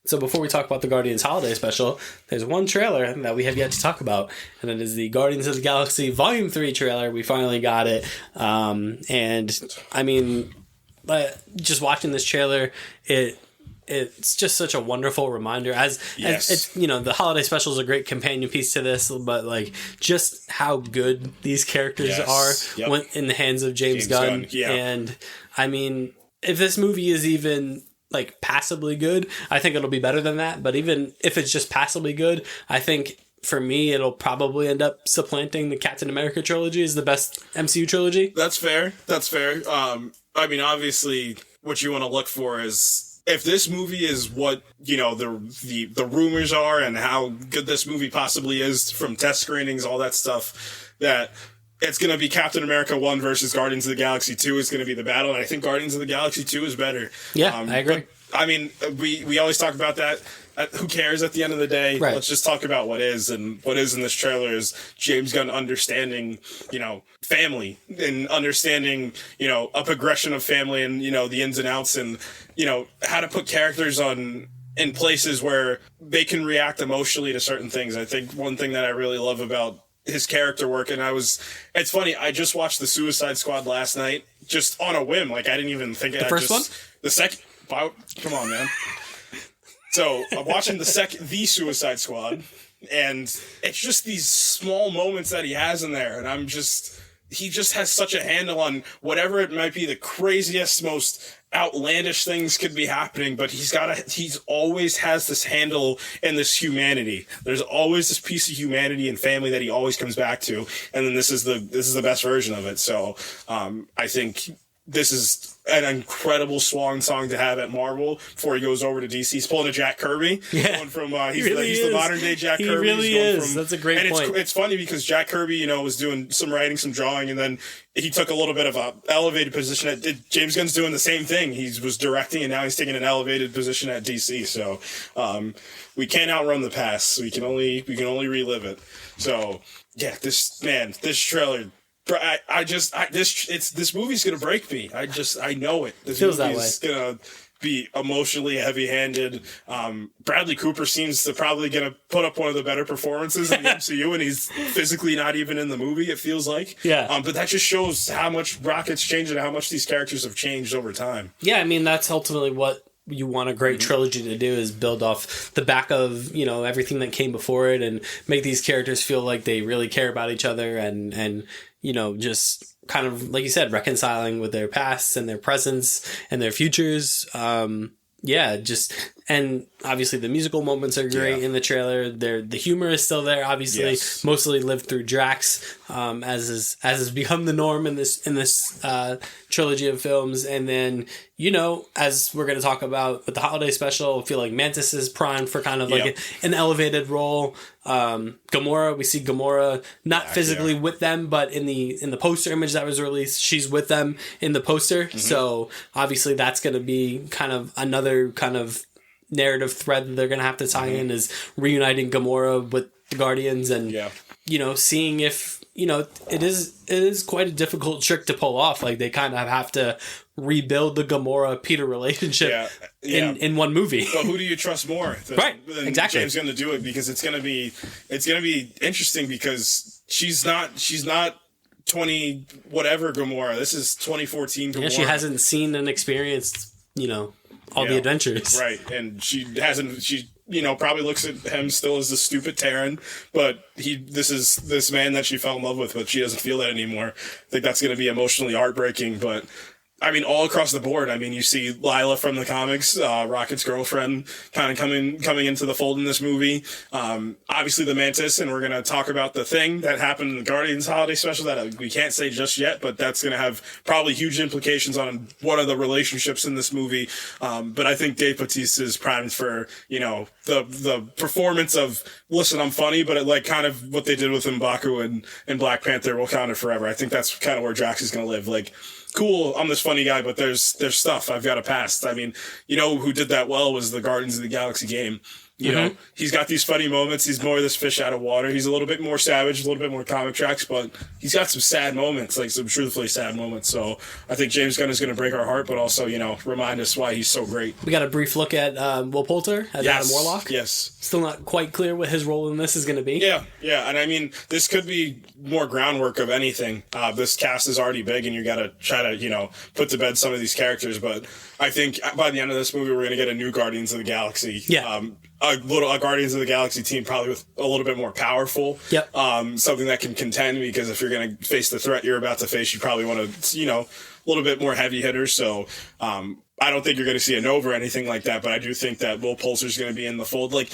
So before we talk about the Guardians Holiday Special, there's one trailer that we have yet to talk about, and it is the Guardians of the Galaxy Volume 3 trailer. We finally got it. And I mean, just watching this trailer, it's just such a wonderful reminder. As it's, the Holiday Special is a great companion piece to this, but just how good these characters are when in the hands of James Gunn. Yeah. And I mean, if this movie is even passably good, I think it'll be better than that. But even if it's just passably good, I think for me it'll probably end up supplanting the Captain America trilogy as the best MCU trilogy. That's fair. I mean, obviously, what you want to look for is if this movie is what the rumors are and how good this movie possibly is from test screenings, all that stuff, that it's going to be Captain America 1 versus Guardians of the Galaxy 2 is going to be the battle. And I think Guardians of the Galaxy 2 is better. Yeah, I agree. But, I mean, we always talk about that. Who cares at the end of the day? Right. Let's just talk about what is. And what is in this trailer is James Gunn understanding, family and understanding, a progression of family and, the ins and outs and, how to put characters in places where they can react emotionally to certain things. I think one thing that I really love about his character work, and it's funny, I just watched the Suicide Squad last night, just on a whim. I didn't even think it. The first one? The second. Wow, come on, man. So I'm watching the Suicide Squad, and it's just these small moments that he has in there, and he just has such a handle on whatever it might be, the craziest, most outlandish things could be happening, but he's always has this handle and this humanity. There's always this piece of humanity and family that he always comes back to, and then this is the best version of it. So I think this is an incredible swan song to have at Marvel before he goes over to DC. He's pulling a Jack Kirby. Yeah. Going from, he's the modern day Jack Kirby. He really is. That's a great point. It's funny because Jack Kirby, was doing some writing, some drawing, and then he took a little bit of a elevated position James Gunn's doing the same thing. He was directing, and now he's taking an elevated position at DC. So we can't outrun the past. We can only relive it. So yeah, this trailer. This movie's gonna break me. I know it. This feels movie's gonna be emotionally heavy-handed. Bradley Cooper seems to probably gonna put up one of the better performances in the MCU, and he's physically not even in the movie. It feels like. Yeah. But that just shows how much Rocket's changed and how much these characters have changed over time. Yeah, I mean that's ultimately what you want a great trilogy to do, is build off the back of everything that came before it and make these characters feel like they really care about each other and just kind of, like you said, reconciling with their pasts and their presents and their futures. And obviously the musical moments are great in the trailer. The humor is still there, obviously, mostly lived through Drax, as has become the norm in this trilogy of films. And then, as we're going to talk about with the holiday special, I feel like Mantis is primed for kind of an elevated role. Gamora, we see Gamora not physically with them, but in the poster image that was released, she's with them in the poster. Mm-hmm. So obviously that's going to be kind of another kind of narrative thread that they're going to have to tie in, is reuniting Gamora with the Guardians and, seeing if, it is quite a difficult trick to pull off. They kind of have to rebuild the Gamora-Peter relationship in one movie. But who do you trust more? Exactly. James going to do it, because it's going to be interesting, because she's not 20 whatever Gamora. This is 2014 Gamora. Yeah, she hasn't seen and experienced, all the adventures. Right. And she probably looks at him still as the stupid Terran, but this is this man that she fell in love with, but she doesn't feel that anymore. I think that's going to be emotionally heartbreaking, but I mean, all across the board. I mean, you see Lila from the comics, Rocket's girlfriend, kind of coming into the fold in this movie. Obviously the Mantis, and we're going to talk about the thing that happened in the Guardians holiday special that we can't say just yet, but that's going to have probably huge implications on one of the relationships in this movie. But I think Dave Bautista is primed for, the performance of, listen, I'm funny, but like kind of what they did with M'Baku and Black Panther will count it forever. I think that's kind of where Drax is going to live. Like, cool, I'm this funny guy, but there's stuff I've got a past. I mean, who did that well was the Guardians of the Galaxy game. He's got these funny moments. He's more this fish out of water. He's a little bit more savage, a little bit more comic tracks, but he's got some sad moments, like some truthfully sad moments. So I think James Gunn is going to break our heart, but also, remind us why he's so great. We got a brief look at Will Poulter as Adam Warlock. Yes. Still not quite clear what his role in this is going to be. Yeah. And I mean, this could be more groundwork of anything. This cast is already big, and you got to try to, put to bed some of these characters. But I think by the end of this movie, we're going to get a new Guardians of the Galaxy. Yeah. A Guardians of the Galaxy team probably with a little bit more powerful. Yep. Something that can contend, because if you're going to face the threat you're about to face, you probably want to, a little bit more heavy hitters. So, I don't think you're going to see a Nova or anything like that, but I do think that Will Poulter's going to be in the fold. Like,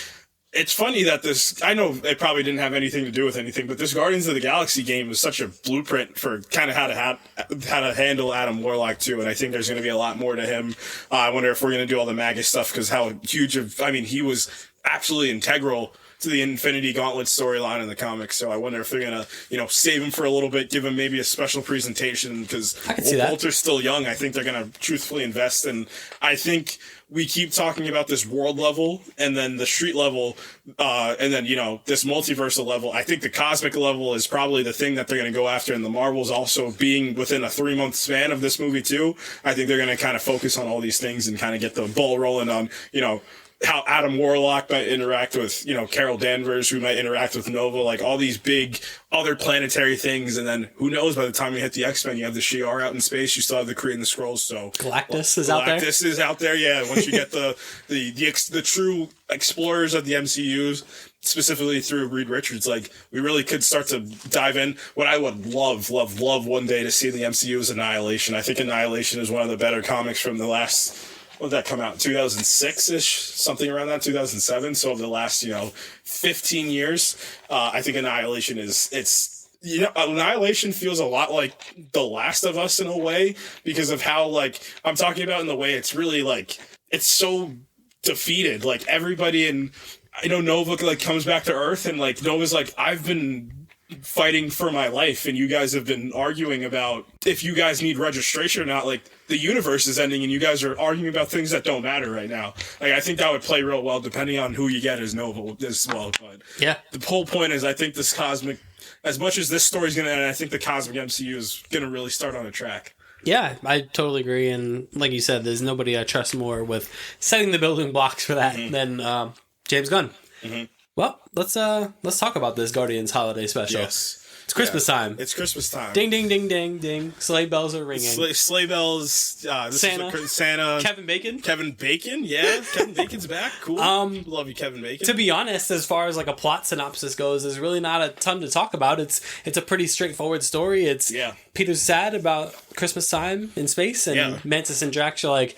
it's funny that I know it probably didn't have anything to do with anything, but this Guardians of the Galaxy game was such a blueprint for kind of how to handle Adam Warlock too. And I think there's going to be a lot more to him. I wonder if we're going to do all the Magus stuff, because he was absolutely integral to the Infinity Gauntlet storyline in the comics. So I wonder if they're going to, save him for a little bit, give him maybe a special presentation, because Walter's still young. I think they're going to truthfully invest. And I think we keep talking about this world level and then the street level, and then, this multiversal level. I think the cosmic level is probably the thing that they're going to go after. And the Marvels also being within a 3-month span of this movie too. I think they're going to kind of focus on all these things and kind of get the ball rolling on, how Adam Warlock might interact with, Carol Danvers, who might interact with Nova, like all these big other planetary things. And then who knows, by the time you hit the X-Men, you have the Shi'ar out in space, you still have the Kree and the Skrulls. So Galactus is out there. Galactus is out there. Yeah. Once you get the true explorers of the MCUs, specifically through Reed Richards, like we really could start to dive in. What I would love one day to see in the MCU is Annihilation. I think Annihilation is one of the better comics from the last, when did that come out? 2006-ish, something around that, 2007. So over the last, 15 years, I think Annihilation Annihilation feels a lot like The Last of Us in a way, because of how, like, I'm talking about in the way it's really like, it's so defeated. Like everybody Nova like comes back to Earth, and like Nova's like, I've been fighting for my life, and you guys have been arguing about if you guys need registration or not. Like, the universe is ending and you guys are arguing about things that don't matter right now. Like, I think that would play real well depending on who you get as Nova as well. But yeah, the whole point is, I think this cosmic, as much as this story's going to end, I think the cosmic MCU is going to really start on a track. Yeah, I totally agree. And like you said, there's nobody I trust more with setting the building blocks for that than James Gunn. Mm-hmm. Well, let's talk about this Guardians holiday special. Yes. It's Christmas time. It's Christmas time. Ding, ding, ding, ding, ding. Sleigh bells are ringing. Sleigh bells. Santa. Kevin Bacon. Yeah. Kevin Bacon's back. Cool. Love you, Kevin Bacon. To be honest, as far as like a plot synopsis goes, there's really not a ton to talk about. It's a pretty straightforward story. Peter's sad about Christmas time in space, and Mantis and Drax are like,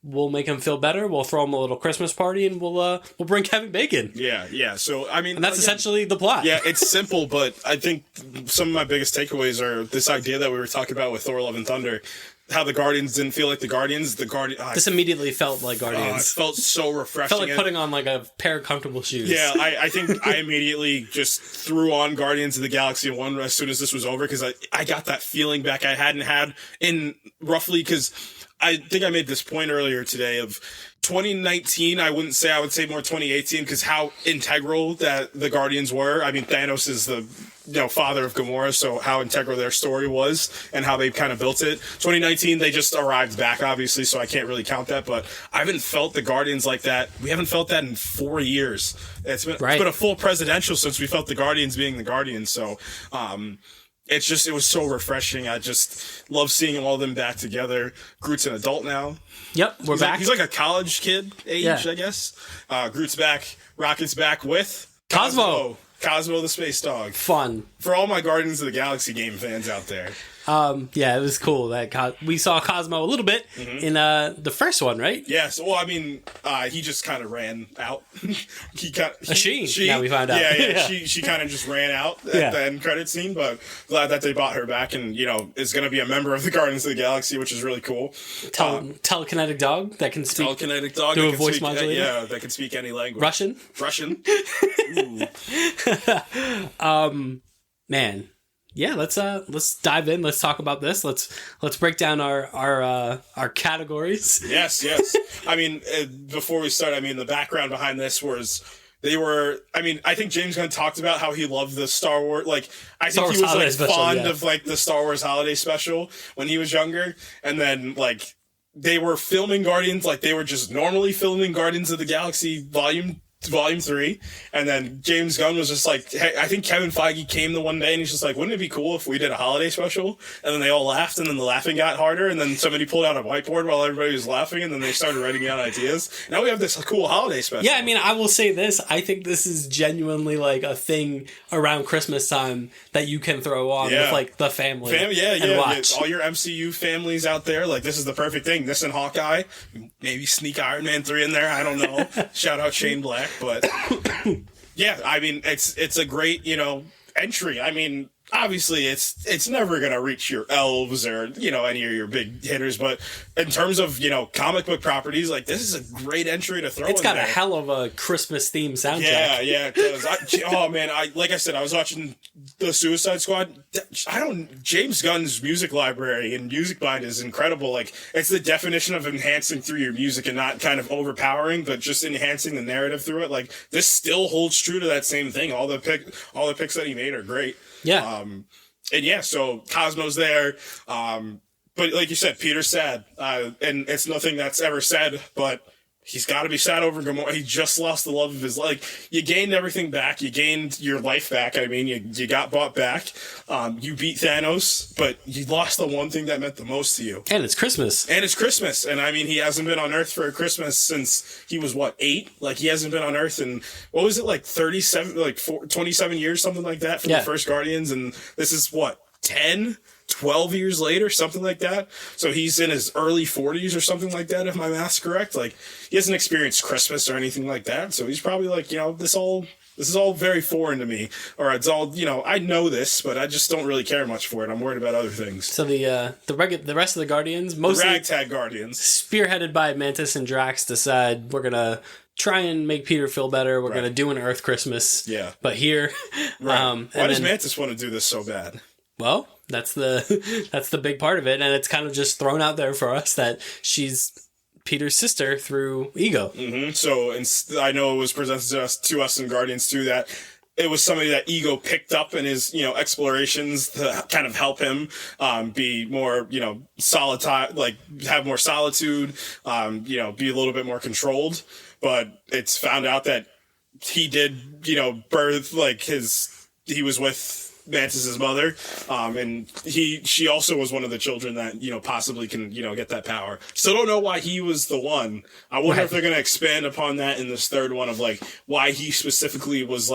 we'll make him feel better. We'll throw him a little Christmas party, and we'll bring Kevin Bacon. Yeah. So I mean, and that's essentially the plot. Yeah, it's simple, but I think some of my biggest takeaways are this idea that we were talking about with Thor: Love and Thunder. How the Guardians didn't feel like the Guardians. This immediately felt like Guardians. It felt so refreshing. Felt like putting on like a pair of comfortable shoes. Yeah, I think I immediately just threw on Guardians of the Galaxy 1 as soon as this was over, because I got that feeling back I hadn't had in roughly, because I think I made this point earlier today of 2019. I would say more 2018, because how integral that the Guardians were. I mean, Thanos is the father of Gamora, so how integral their story was and how they kind of built it. 2019, they just arrived back, obviously, so I can't really count that, but I haven't felt the Guardians like that. We haven't felt that in 4 years. It's been a full presidential since we felt the Guardians being the Guardians, so it was so refreshing. I just love seeing all of them back together. Groot's an adult now. Yep, we're back. He's like a college kid age, I guess. Groot's back. Rocket's back with Cosmo. Cosmo the space dog. Fun. For all my Guardians of the Galaxy game fans out there. Yeah, it was cool that we saw Cosmo a little bit in the first one, right? Yes. Well, I mean, he just kind of ran out. She. Now we find out. Yeah. She kind of just ran out at the end credit scene, but glad that they brought her back and, is going to be a member of the Guardians of the Galaxy, which is really cool. Telekinetic dog that can speak. Telekinetic dog. Do a voice modulator. Yeah, that can speak any language. Russian. Man. Yeah, let's dive in. Let's talk about this. Let's break down our categories. Yes. I mean, before we start, the background behind this was I think James Gunn talked about how he loved the Star Wars. I think he was fond of the Star Wars holiday special when he was younger, and then they were filming Guardians, they were just normally filming Guardians of the Galaxy Volume 3, and then James Gunn was just like, hey, I think Kevin Feige came the one day and he's just like, wouldn't it be cool if we did a holiday special? And then they all laughed, and then the laughing got harder, and then somebody pulled out a whiteboard while everybody was laughing, and then they started writing out ideas. Now we have this cool holiday special. Yeah, I will say this. I think this is genuinely a thing around Christmas time that you can throw on with the family. And watch. All your MCU families out there, this is the perfect thing. This and Hawkeye, maybe sneak Iron Man 3 in there. I don't know. Shout out Shane Black. But yeah, it's a great, entry. Obviously it's never going to reach your elves or, any of your big hitters. But in terms of, comic book properties, this is a great entry to throw in. It's got there. A hell of a Christmas themed soundtrack. Yeah. Like I said, I was watching the Suicide Squad. James Gunn's music library and music bind is incredible. It's the definition of enhancing through your music and not kind of overpowering, but just enhancing the narrative through it. This still holds true to that same thing. All the picks that he made are great. Yeah. So Cosmo's there. But like you said, Peter's sad. And it's nothing that's ever said, but he's got to be sad over Gamora. He just lost the love of his life. You gained everything back. You gained your life back. You got bought back. You beat Thanos, but you lost the one thing that meant the most to you. And it's Christmas. And he hasn't been on Earth for Christmas since he was 8? He hasn't been on Earth in, 27 years, something like that from the first Guardians. And this is 10? 12 years later, something like that. So he's in his early 40s or something like that, if my math's correct. He hasn't experienced Christmas or anything like that. So he's probably this is all very foreign to me. Or it's all, I know this, but I just don't really care much for it. I'm worried about other things. So the rest of the Guardians, mostly the ragtag Guardians, spearheaded by Mantis and Drax, decide we're gonna try and make Peter feel better. We're gonna do an Earth Christmas. Yeah. But here, Why does Mantis want to do this so bad? Well, that's the big part of it, and it's kind of just thrown out there for us that she's Peter's sister through Ego. Mm-hmm. So I know it was presented to us in Guardians 2 that it was somebody that Ego picked up in his, explorations to kind of help him be more, have more solitude, be a little bit more controlled. But it's found out that he did, birth he was with Mantis's mother, and she also was one of the children that possibly can get that power. Still don't know why he was the one. I wonder if they're going to expand upon that in this third one of why he specifically was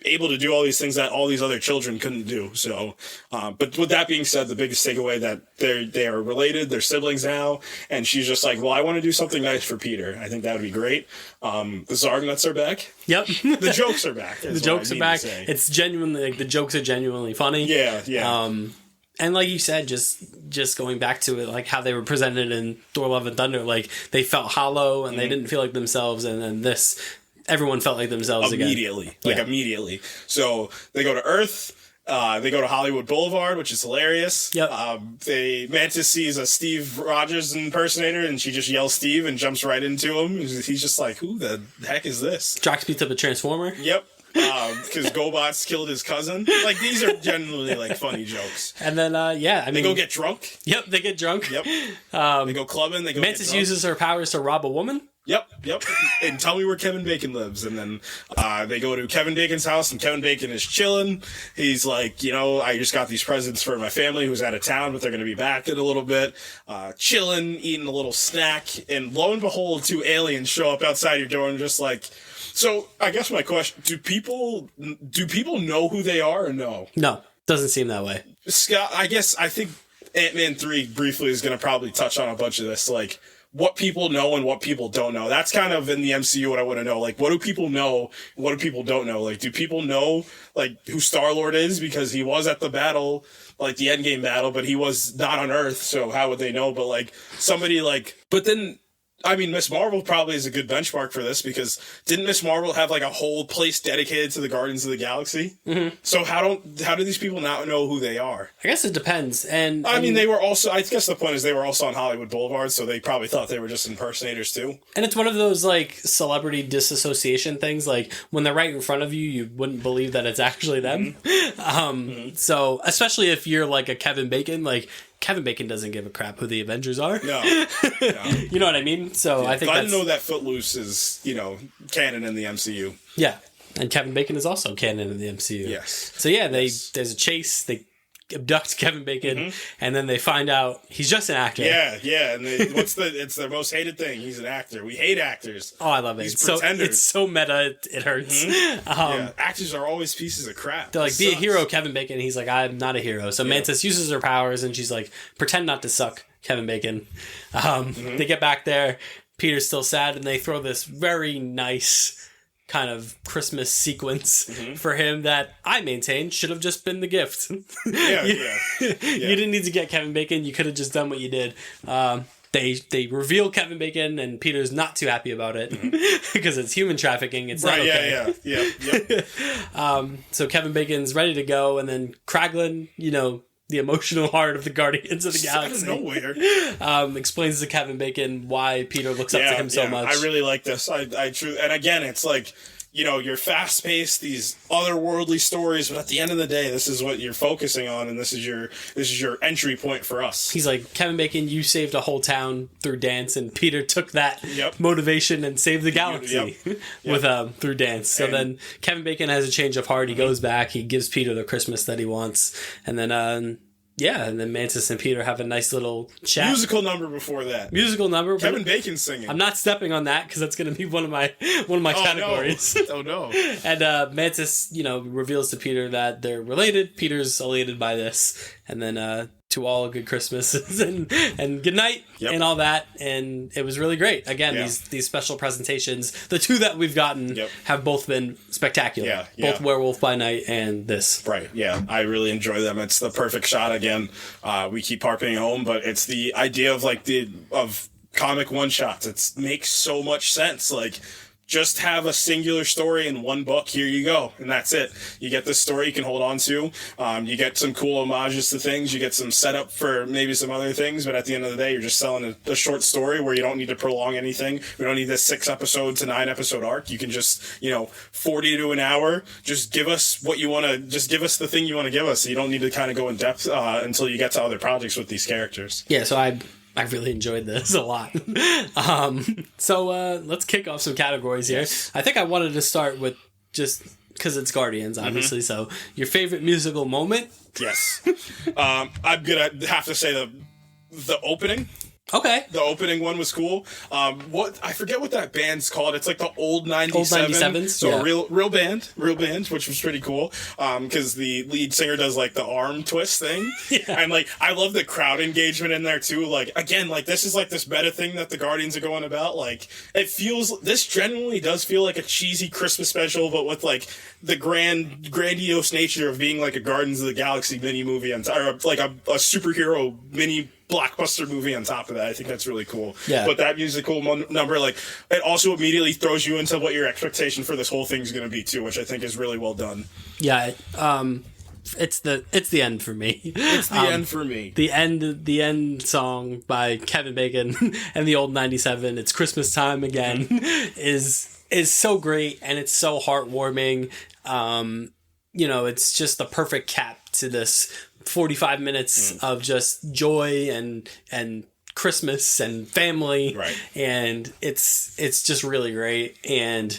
able to do all these things that all these other children couldn't do. So, but with that being said, the biggest takeaway that they are related, they're siblings now, and she's just well, I want to do something nice for Peter. I think that would be great. The Zargnuts are back. Yep. The jokes are back. The jokes are back. It's genuinely, the jokes are genuinely funny. Yeah. And like you said, just going back to it, how they were presented in Thor: Love and Thunder, they felt hollow and they didn't feel like themselves, and then this, everyone felt like themselves immediately. again. Immediately. So they go to Earth. They go to Hollywood Boulevard, which is hilarious. Yep. Mantis sees a Steve Rogers impersonator, and she just yells Steve and jumps right into him. He's just who the heck is this? Drax beats up a Transformer. Yep. Because GoBots killed his cousin. These are genuinely funny jokes. And then they go get drunk. Yep, they get drunk. Yep. They go clubbing. They go. Mantis uses her powers to rob a woman. Yep. And tell me where Kevin Bacon lives. And then they go to Kevin Bacon's house, and Kevin Bacon is chilling. He's I just got these presents for my family who's out of town, but they're going to be back in a little bit. Chilling, eating a little snack. And lo and behold, 2 aliens show up outside your door and just So I guess my question, do people know who they are or no? No. Doesn't seem that way. Scott, I think Ant-Man 3 briefly is going to probably touch on a bunch of this, like what people know and what people don't know. That's kind of in the MCU what I want to know. Like, what do people know? What do people don't know? Like, do people know, like, who Star-Lord is? Because he was at the battle, like, the Endgame battle, but he was not on Earth, so how would they know? But, like, somebody, like... But then... I mean, Miss Marvel probably is a good benchmark for this because didn't Miss Marvel have like a whole place dedicated to the Guardians of the Galaxy? Mm-hmm. So how do these people not know who they are? I guess it depends. And I mean, they were also. I guess the point is they were also on Hollywood Boulevard, so they probably thought they were just impersonators too. And it's one of those like celebrity disassociation things. Like when they're right in front of you, you wouldn't believe that it's actually them. Mm-hmm. So especially if you're like a Kevin Bacon, like. Kevin Bacon doesn't give a crap who the Avengers are. No. You know what I mean? So I think I didn't know that Footloose is, canon in the MCU. Yeah. And Kevin Bacon is also canon in the MCU. Yes. So yeah, there's a chase, they abduct Kevin Bacon, and then they find out he's just an actor. Yeah, and it's their most hated thing. He's an actor. We hate actors. Oh, I love it. It's so meta, it hurts. Actors are always pieces of crap. They're like, be a hero, Kevin Bacon. He's like, I'm not a hero. So Mantis uses her powers, and she's like, pretend not to suck, Kevin Bacon. They get back there. Peter's still sad, and they throw this very nice kind of Christmas sequence for him that I maintain should have just been the gift. You didn't need to get Kevin Bacon. You could have just done what you did. They reveal Kevin Bacon, and Peter's not too happy about it because it's human trafficking. It's not okay. So Kevin Bacon's ready to go, and then Kraglin, the emotional heart of the Guardians of the Galaxy. Out of nowhere. Explains to Kevin Bacon why Peter looks up to him so much. I really like this. And again, it's like, you're fast-paced, these otherworldly stories, but at the end of the day, this is what you're focusing on, and this is your entry point for us. He's like, Kevin Bacon, you saved a whole town through dance, and Peter took that motivation and saved the galaxy with through dance. So then Kevin Bacon has a change of heart. He goes back. He gives Peter the Christmas that he wants, and then and then Mantis and Peter have a nice little chat. Musical number before that. Kevin Bacon singing. I'm not stepping on that because that's going to be one of my categories. No. Oh no! And Mantis, reveals to Peter that they're related. Peter's elated by this, and then to all good Christmases and good night and all that. And it was really great. Again, these special presentations, the two that we've gotten have both been spectacular. Both Werewolf by Night and this. Right. Yeah. I really enjoy them. It's the perfect shot again. We keep harping home, but it's the idea of of comic one shots. It makes so much sense. Like, just have a singular story in one book. Here you go. And that's it. You get this story you can hold on to. You get some cool homages to things. You get some setup for maybe some other things. But at the end of the day, you're just selling a short story where you don't need to prolong anything. We don't need this 6-episode to 9-episode arc. You can just, 40 to an hour. Just give us what you want to, just give us the thing you want to give us. So you don't need to kind of go in depth until you get to other projects with these characters. Yeah, so I really enjoyed this a lot. So let's kick off some categories here. Yes. I think I wanted to start with just because it's Guardians, obviously. So your favorite musical moment? Yes. I'm going to have to say the opening. Okay. The opening one was cool. I forget what that band's called. It's like the old 97. Old 97s. So a real band, which was pretty cool. Because the lead singer does like the arm twist thing. And I love the crowd engagement in there too. Again, this is this meta thing that the Guardians are going about. This genuinely does feel like a cheesy Christmas special, but with the grandiose nature of being a Guardians of the Galaxy mini movie or a superhero mini blockbuster movie on top of that. I think that's really cool. Yeah. But that musical number, it also immediately throws you into what your expectation for this whole thing is going to be too, which I think is really well done. Yeah. It's the end for me. It's the end for me. The end song by Kevin Bacon and the old 97. It's Christmas time again. is so great, and it's so heartwarming. It's just the perfect cap to this 45 minutes of just joy and Christmas and family. Right. And it's just really great. And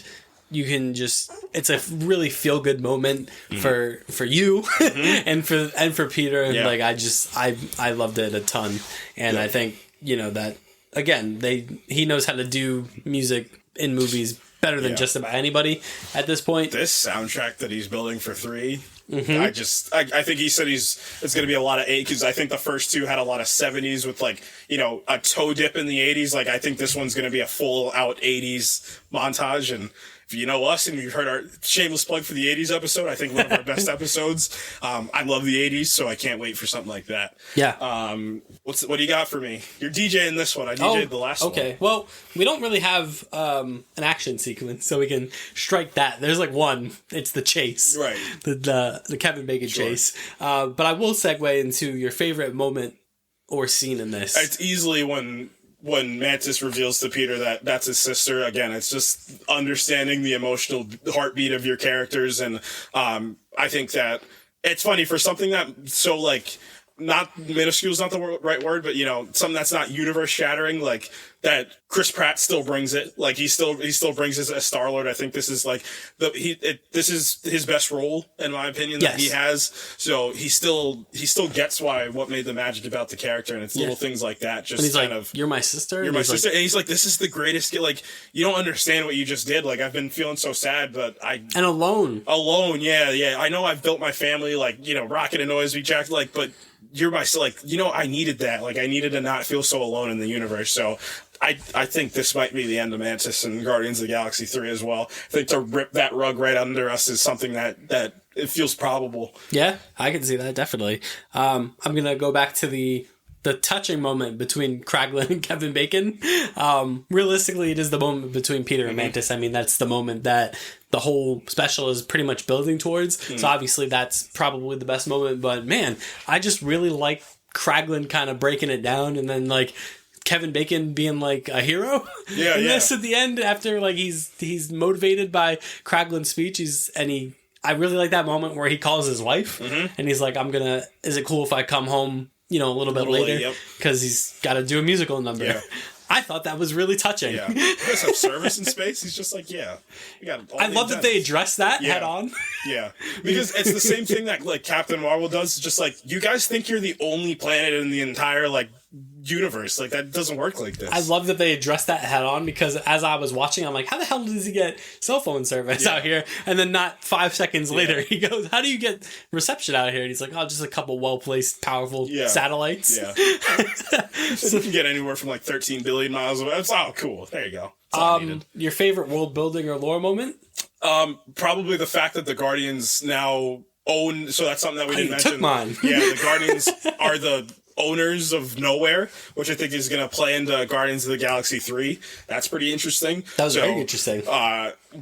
you can it's a really feel good moment for you and for Peter. And I loved it a ton. And I think, that again, he knows how to do music in movies better than just about anybody at this point. This soundtrack that he's building for 3, I think he said it's going to be a lot of 8, because I think the first 2 had a lot of 70s with like, you know, a toe dip in the 80s. Like, I think this one's going to be a full out 80s montage. And if you know us and you've heard our shameless plug for the 80s episode, I think one of our best episodes. I love the 80s, so I can't wait for something like that. Yeah. What do you got for me? You're DJing this one. I DJ'd the last one. Okay. Well, we don't really have an action sequence, so we can strike that. There's like one. It's the chase. Right. The Kevin Bacon chase. But I will segue into your favorite moment or scene in this. It's easily when Mantis reveals to Peter that that's his sister. Again, it's just understanding the emotional heartbeat of your characters. And I think that it's funny for something that so like, not minuscule is not the right word, but you know, something that's not universe shattering, like that Chris Pratt still brings it. Like he still brings it as Star-Lord. I think this is like this is his best role in my opinion that he has. So he still gets what made the magic about the character, and it's little things like that. Just kind of, you're my sister. You're my sister, and he's like, this is the greatest. Like, you don't understand what you just did. Like, I've been feeling so sad, but alone. Yeah. I know I've built my family, like, you know, Rocket and Noise, we jacked, like, but you're my, like, you know, I needed that. Like, I needed to not feel so alone in the universe. So I think this might be the end of Mantis and Guardians of the Galaxy 3 as well. I think to rip that rug right under us is something that it feels probable. Yeah, I can see that, definitely. I'm going to go back to the touching moment between Kraglin and Kevin Bacon. Realistically, it is the moment between Peter and Mantis. I mean, that's the moment that the whole special is pretty much building towards. So obviously that's probably the best moment. But man, I just really like Kraglin kind of breaking it down, and then like Kevin Bacon being like a hero in this at the end, after like he's motivated by Kraglin's speech. I really like that moment where he calls his wife and he's like, is it cool if I come home, you know, a little bit later, because he's got to do a musical number. Yeah. I thought that was really touching. Yeah. You guys have service in space? He's just like, yeah. We got I love that they address that head on. Yeah. Because it's the same thing that like Captain Marvel does. Just like, you guys think you're the only planet in the entire like universe. Like, that doesn't work like this. I love that they addressed that head on, because as I was watching, I'm like, how the hell does he get cell phone service out here? And then not 5 seconds later, he goes, how do you get reception out here? And he's like, oh, just a couple well-placed, powerful satellites. Yeah. So you can get anywhere from like 13 billion miles away. It's cool. There you go. Your favorite world building or lore moment? Probably the fact that the Guardians now own, so that's something that we didn't mention. Took mine. Yeah, the Guardians are the owners of nowhere, which I think is going to play into Guardians of the Galaxy 3. That's pretty interesting. That was very interesting.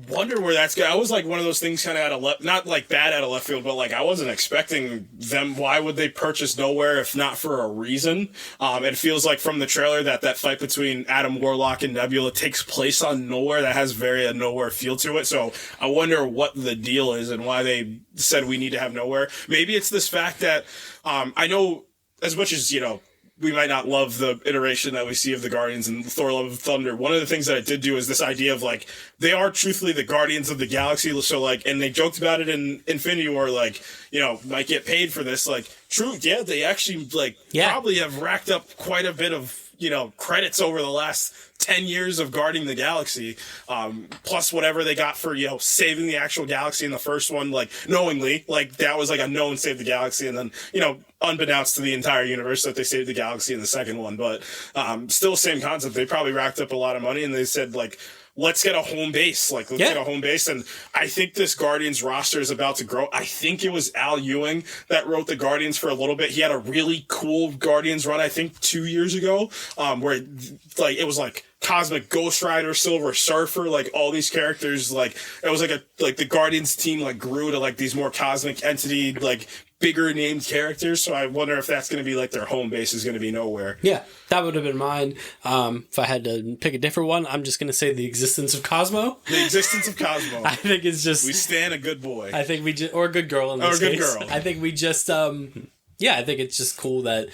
Wonder where that's going. I was like one of those things kind of out of left, not like bad out of left field, but like I wasn't expecting them. Why would they purchase Nowhere if not for a reason? It feels like from the trailer that fight between Adam Warlock and Nebula takes place on Nowhere. That has very a Nowhere feel to it. So I wonder what the deal is and why they said we need to have Nowhere. Maybe it's this fact that I know, as much as, you know, we might not love the iteration that we see of the Guardians and Thor Love of Thunder, one of the things that it did do is this idea of, like, they are truthfully the Guardians of the Galaxy. So, like, and they joked about it in Infinity War, like, you know, might get paid for this. Like, true, yeah, they actually, like, probably have racked up quite a bit of, you know, credits over the last 10 years of guarding the galaxy, plus whatever they got for, you know, saving the actual galaxy in the first one, like, knowingly, like, that was like a known save the galaxy, and then, you know, unbeknownst to the entire universe that they saved the galaxy in the second one, but still same concept. They probably racked up a lot of money, and they said, like, let's get a home base. Like, let's get a home base. And I think this Guardians roster is about to grow. I think it was Al Ewing that wrote the Guardians for a little bit. He had a really cool Guardians run, I think 2 years ago, where like, it was like Cosmic Ghost Rider, Silver Surfer, like all these characters, like it was like the Guardians team like grew to like these more cosmic entity, like bigger named characters. So I wonder if that's going to be like their home base is going to be Nowhere. Yeah, that would have been mine. If I had to pick a different one, I'm just going to say the existence of Cosmo. The existence of Cosmo. I think it's just, we stand a good boy. I think we just, or a good girl in this case. Or a good girl. I think we just, I think it's just cool that,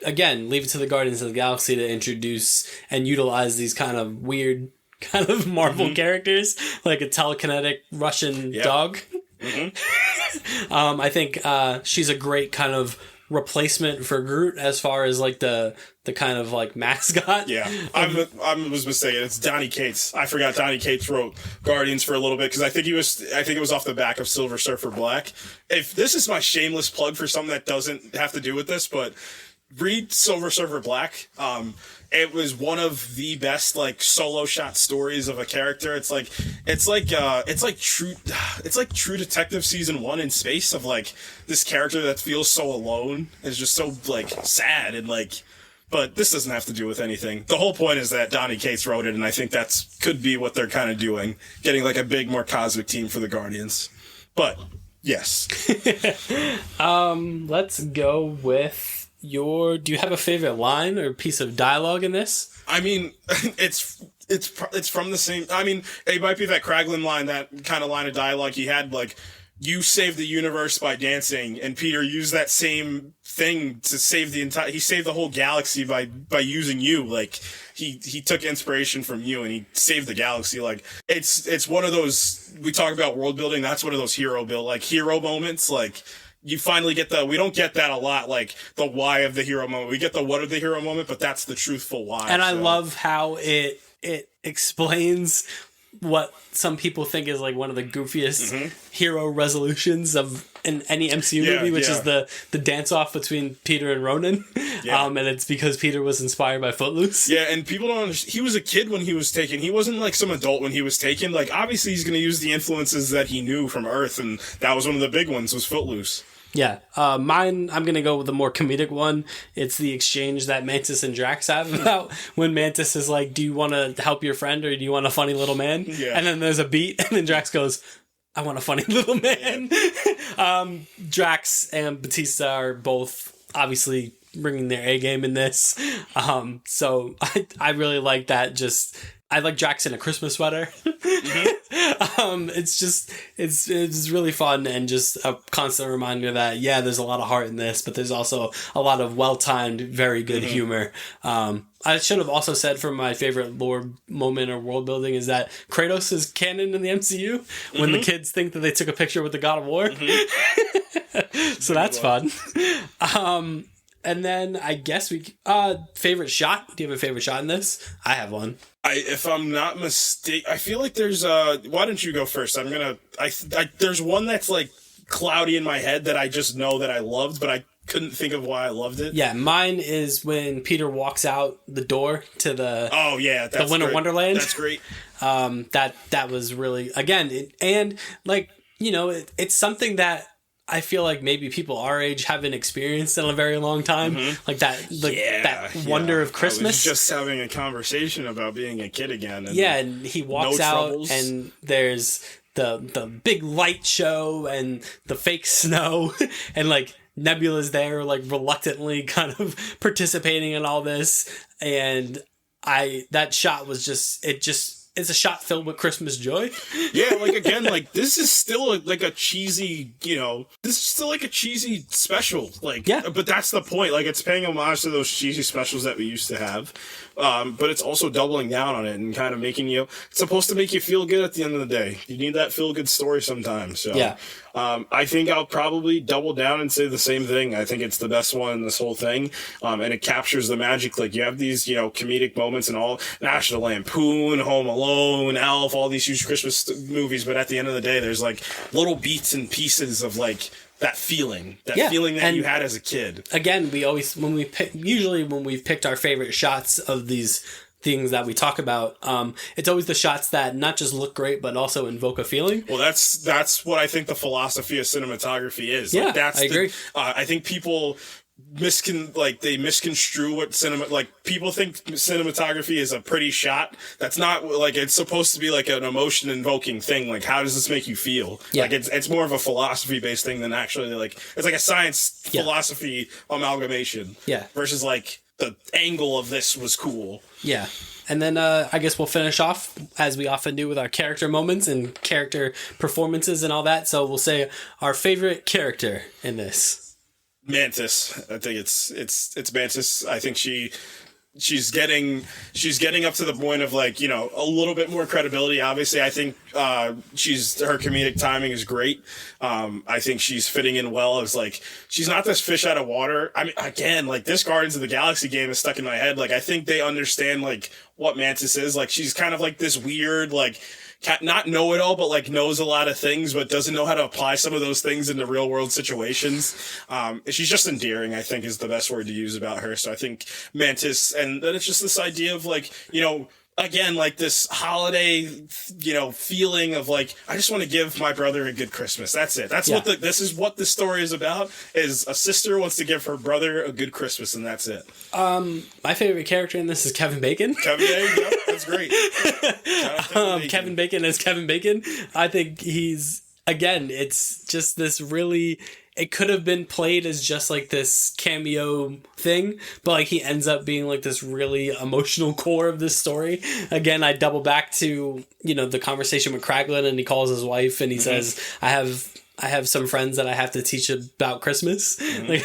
again, leave it to the Guardians of the Galaxy to introduce and utilize these kind of weird kind of Marvel characters, like a telekinetic Russian dog. I think she's a great kind of replacement for Groot as far as like the kind of like mascot. Yeah, I was mistaken. It's Donny Cates. I forgot Donny Cates wrote Guardians for a little bit because I think it was off the back of Silver Surfer Black. If this is my shameless plug for something that doesn't have to do with this, but read Silver Surfer Black. It was one of the best like solo shot stories of a character. It's like True Detective season 1 in space of like this character that feels so alone. Is just so like sad and like. But this doesn't have to do with anything. The whole point is that Donny Cates wrote it, and I think that's could be what they're kind of doing, getting like a big, more cosmic team for the Guardians. But yes, let's go with. Do you have a favorite line or piece of dialogue in this? I mean, it's from the same. I mean, it might be that Kraglin line, that kind of line of dialogue he had, like, you saved the universe by dancing, and Peter used that same thing to save he saved the whole galaxy by using you. Like, he took inspiration from you and he saved the galaxy. Like, it's one of those, we talk about world building, that's one of those hero moments, like, you finally get we don't get that a lot, like the why of the hero moment. We get the what of the hero moment, but that's the truthful why. And I love how it explains what some people think is like one of the goofiest hero resolutions in any MCU movie, which is the dance off between Peter and Ronan. Yeah. And it's because Peter was inspired by Footloose. Yeah, and people don't understand. He was a kid when he was taken. He wasn't like some adult when he was taken. Like, obviously he's going to use the influences that he knew from Earth, and that was one of the big ones, was Footloose. Yeah. Mine, I'm going to go with the more comedic one. It's the exchange that Mantis and Drax have about when Mantis is like, do you want to help your friend or do you want a funny little man? Yeah. And then there's a beat and then Drax goes, I want a funny little man. Yeah. Drax and Batista are both obviously bringing their A game in this. So I really like that. I like Drax in a Christmas sweater. It's really fun and just a constant reminder that, yeah, there's a lot of heart in this, but there's also a lot of well-timed, very good humor. I should have also said for my favorite lore moment or world building is that Kratos is canon in the MCU when the kids think that they took a picture with the God of War. So that's fun. And then I guess favorite shot. Do you have a favorite shot in this? I have one. If I'm not mistaken, I feel like there's why don't you go first? There's one that's like cloudy in my head that I just know that I loved, but I couldn't think of why I loved it. Yeah, mine is when Peter walks out the door to the that's the Winter Wonderland. That's great. That was really, again, it's something that I feel like maybe people our age haven't experienced in a very long time. Like that wonder of Christmas. I was just having a conversation about being a kid again. And he walks out and there's the big light show and the fake snow and like Nebula's there like reluctantly kind of participating in all this. And that shot was it's a shot filled with Christmas joy. Yeah, like, again, like, this is still like a cheesy, special. Like, yeah. But that's the point. Like, it's paying homage to those cheesy specials that we used to have. But it's also doubling down on it and kind of making it's supposed to make you feel good at the end of the day. You need that feel-good story sometimes. So, yeah. I think I'll probably double down and say the same thing. I think it's the best one in this whole thing. And it captures the magic. Like, you have these, comedic moments and all. National Lampoon, Home Alone, Elf, all these huge Christmas movies. But at the end of the day, there's, like, little beats and pieces of, like, that feeling that you had as a kid. Again, when we've picked our favorite shots of these things that we talk about, it's always the shots that not just look great but also invoke a feeling. Well, that's what I think the philosophy of cinematography is. Yeah, I agree. I think people misconstrue what people think cinematography is a pretty shot. That's not, like, it's supposed to be like an emotion invoking thing. Like, how does this make you feel? Yeah. Like, it's more of a philosophy based thing than actually, like, it's like a science philosophy amalgamation. Yeah. Versus, like, the angle of this was cool. Yeah. And then I guess we'll finish off, as we often do, with our character moments and character performances and all that. So we'll say our favorite character in this. Mantis. I think it's Mantis. I think she she's getting up to the point of like, you know, a little bit more credibility. Obviously, I think her comedic timing is great. I think she's fitting in well as like, she's not this fish out of water. I mean, again, like this Guardians of the Galaxy game is stuck in my head. Like, I think they understand like what Mantis is. Like, she's kind of like this weird, like, not know it all, but like knows a lot of things, but doesn't know how to apply some of those things into real world situations. She's just endearing, I think, is the best word to use about her. So I think Mantis, and then it's just this idea of like, you know, again, like this holiday, you know, feeling of like, I just want to give my brother a good Christmas. That's it. That's what this is what the story is about, is a sister wants to give her brother a good Christmas, and that's it. My favorite character in this is Kevin Bacon. Kevin Bacon, yep, that's great. Kevin Bacon as Kevin Bacon. I think he's, again, it's just this really, it could have been played as just like this cameo thing, but like he ends up being like this really emotional core of this story. Again, I double back to, you know, the conversation with Kraglin, and he calls his wife and he says, I have some friends that I have to teach about Christmas. Like,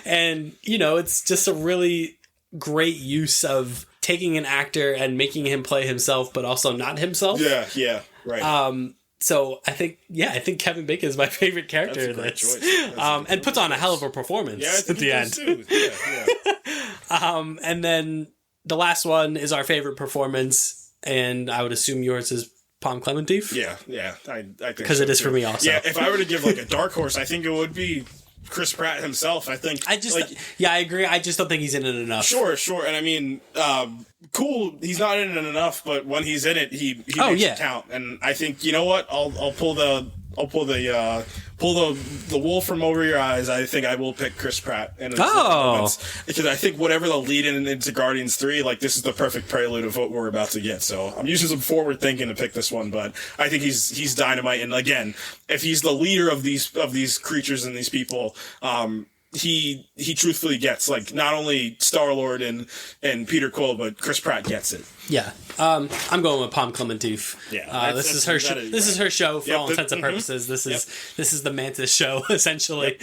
and, you know, it's just a really great use of taking an actor and making him play himself, but also not himself. Yeah, right. So I think Kevin Bacon is my favorite character in this. And puts on a hell of a performance at the end. Too. Yeah. And then the last one is our favorite performance, and I would assume yours is Palm Clementif. Yeah. I think because it is for me also. Yeah, if I were to give like a dark horse, I think it would be Chris Pratt himself. I think. I agree. I just don't think he's in it enough. Sure. And I mean, cool. He's not in it enough, but when he's in it, he makes it count. And I think, you know what? I'll pull the wool from over your eyes. I think I will pick Chris Pratt in moments, because I think whatever the lead into Guardians 3, like this is the perfect prelude of what we're about to get. So I'm using some forward thinking to pick this one, but I think he's dynamite. And again, if he's the leader of these creatures and these people, he truthfully gets like not only Star-Lord and Peter Quill, but Chris Pratt gets it. Yeah. I'm going with Palm Clementif. Yeah. This is her show for all intents and purposes. This is the Mantis show essentially.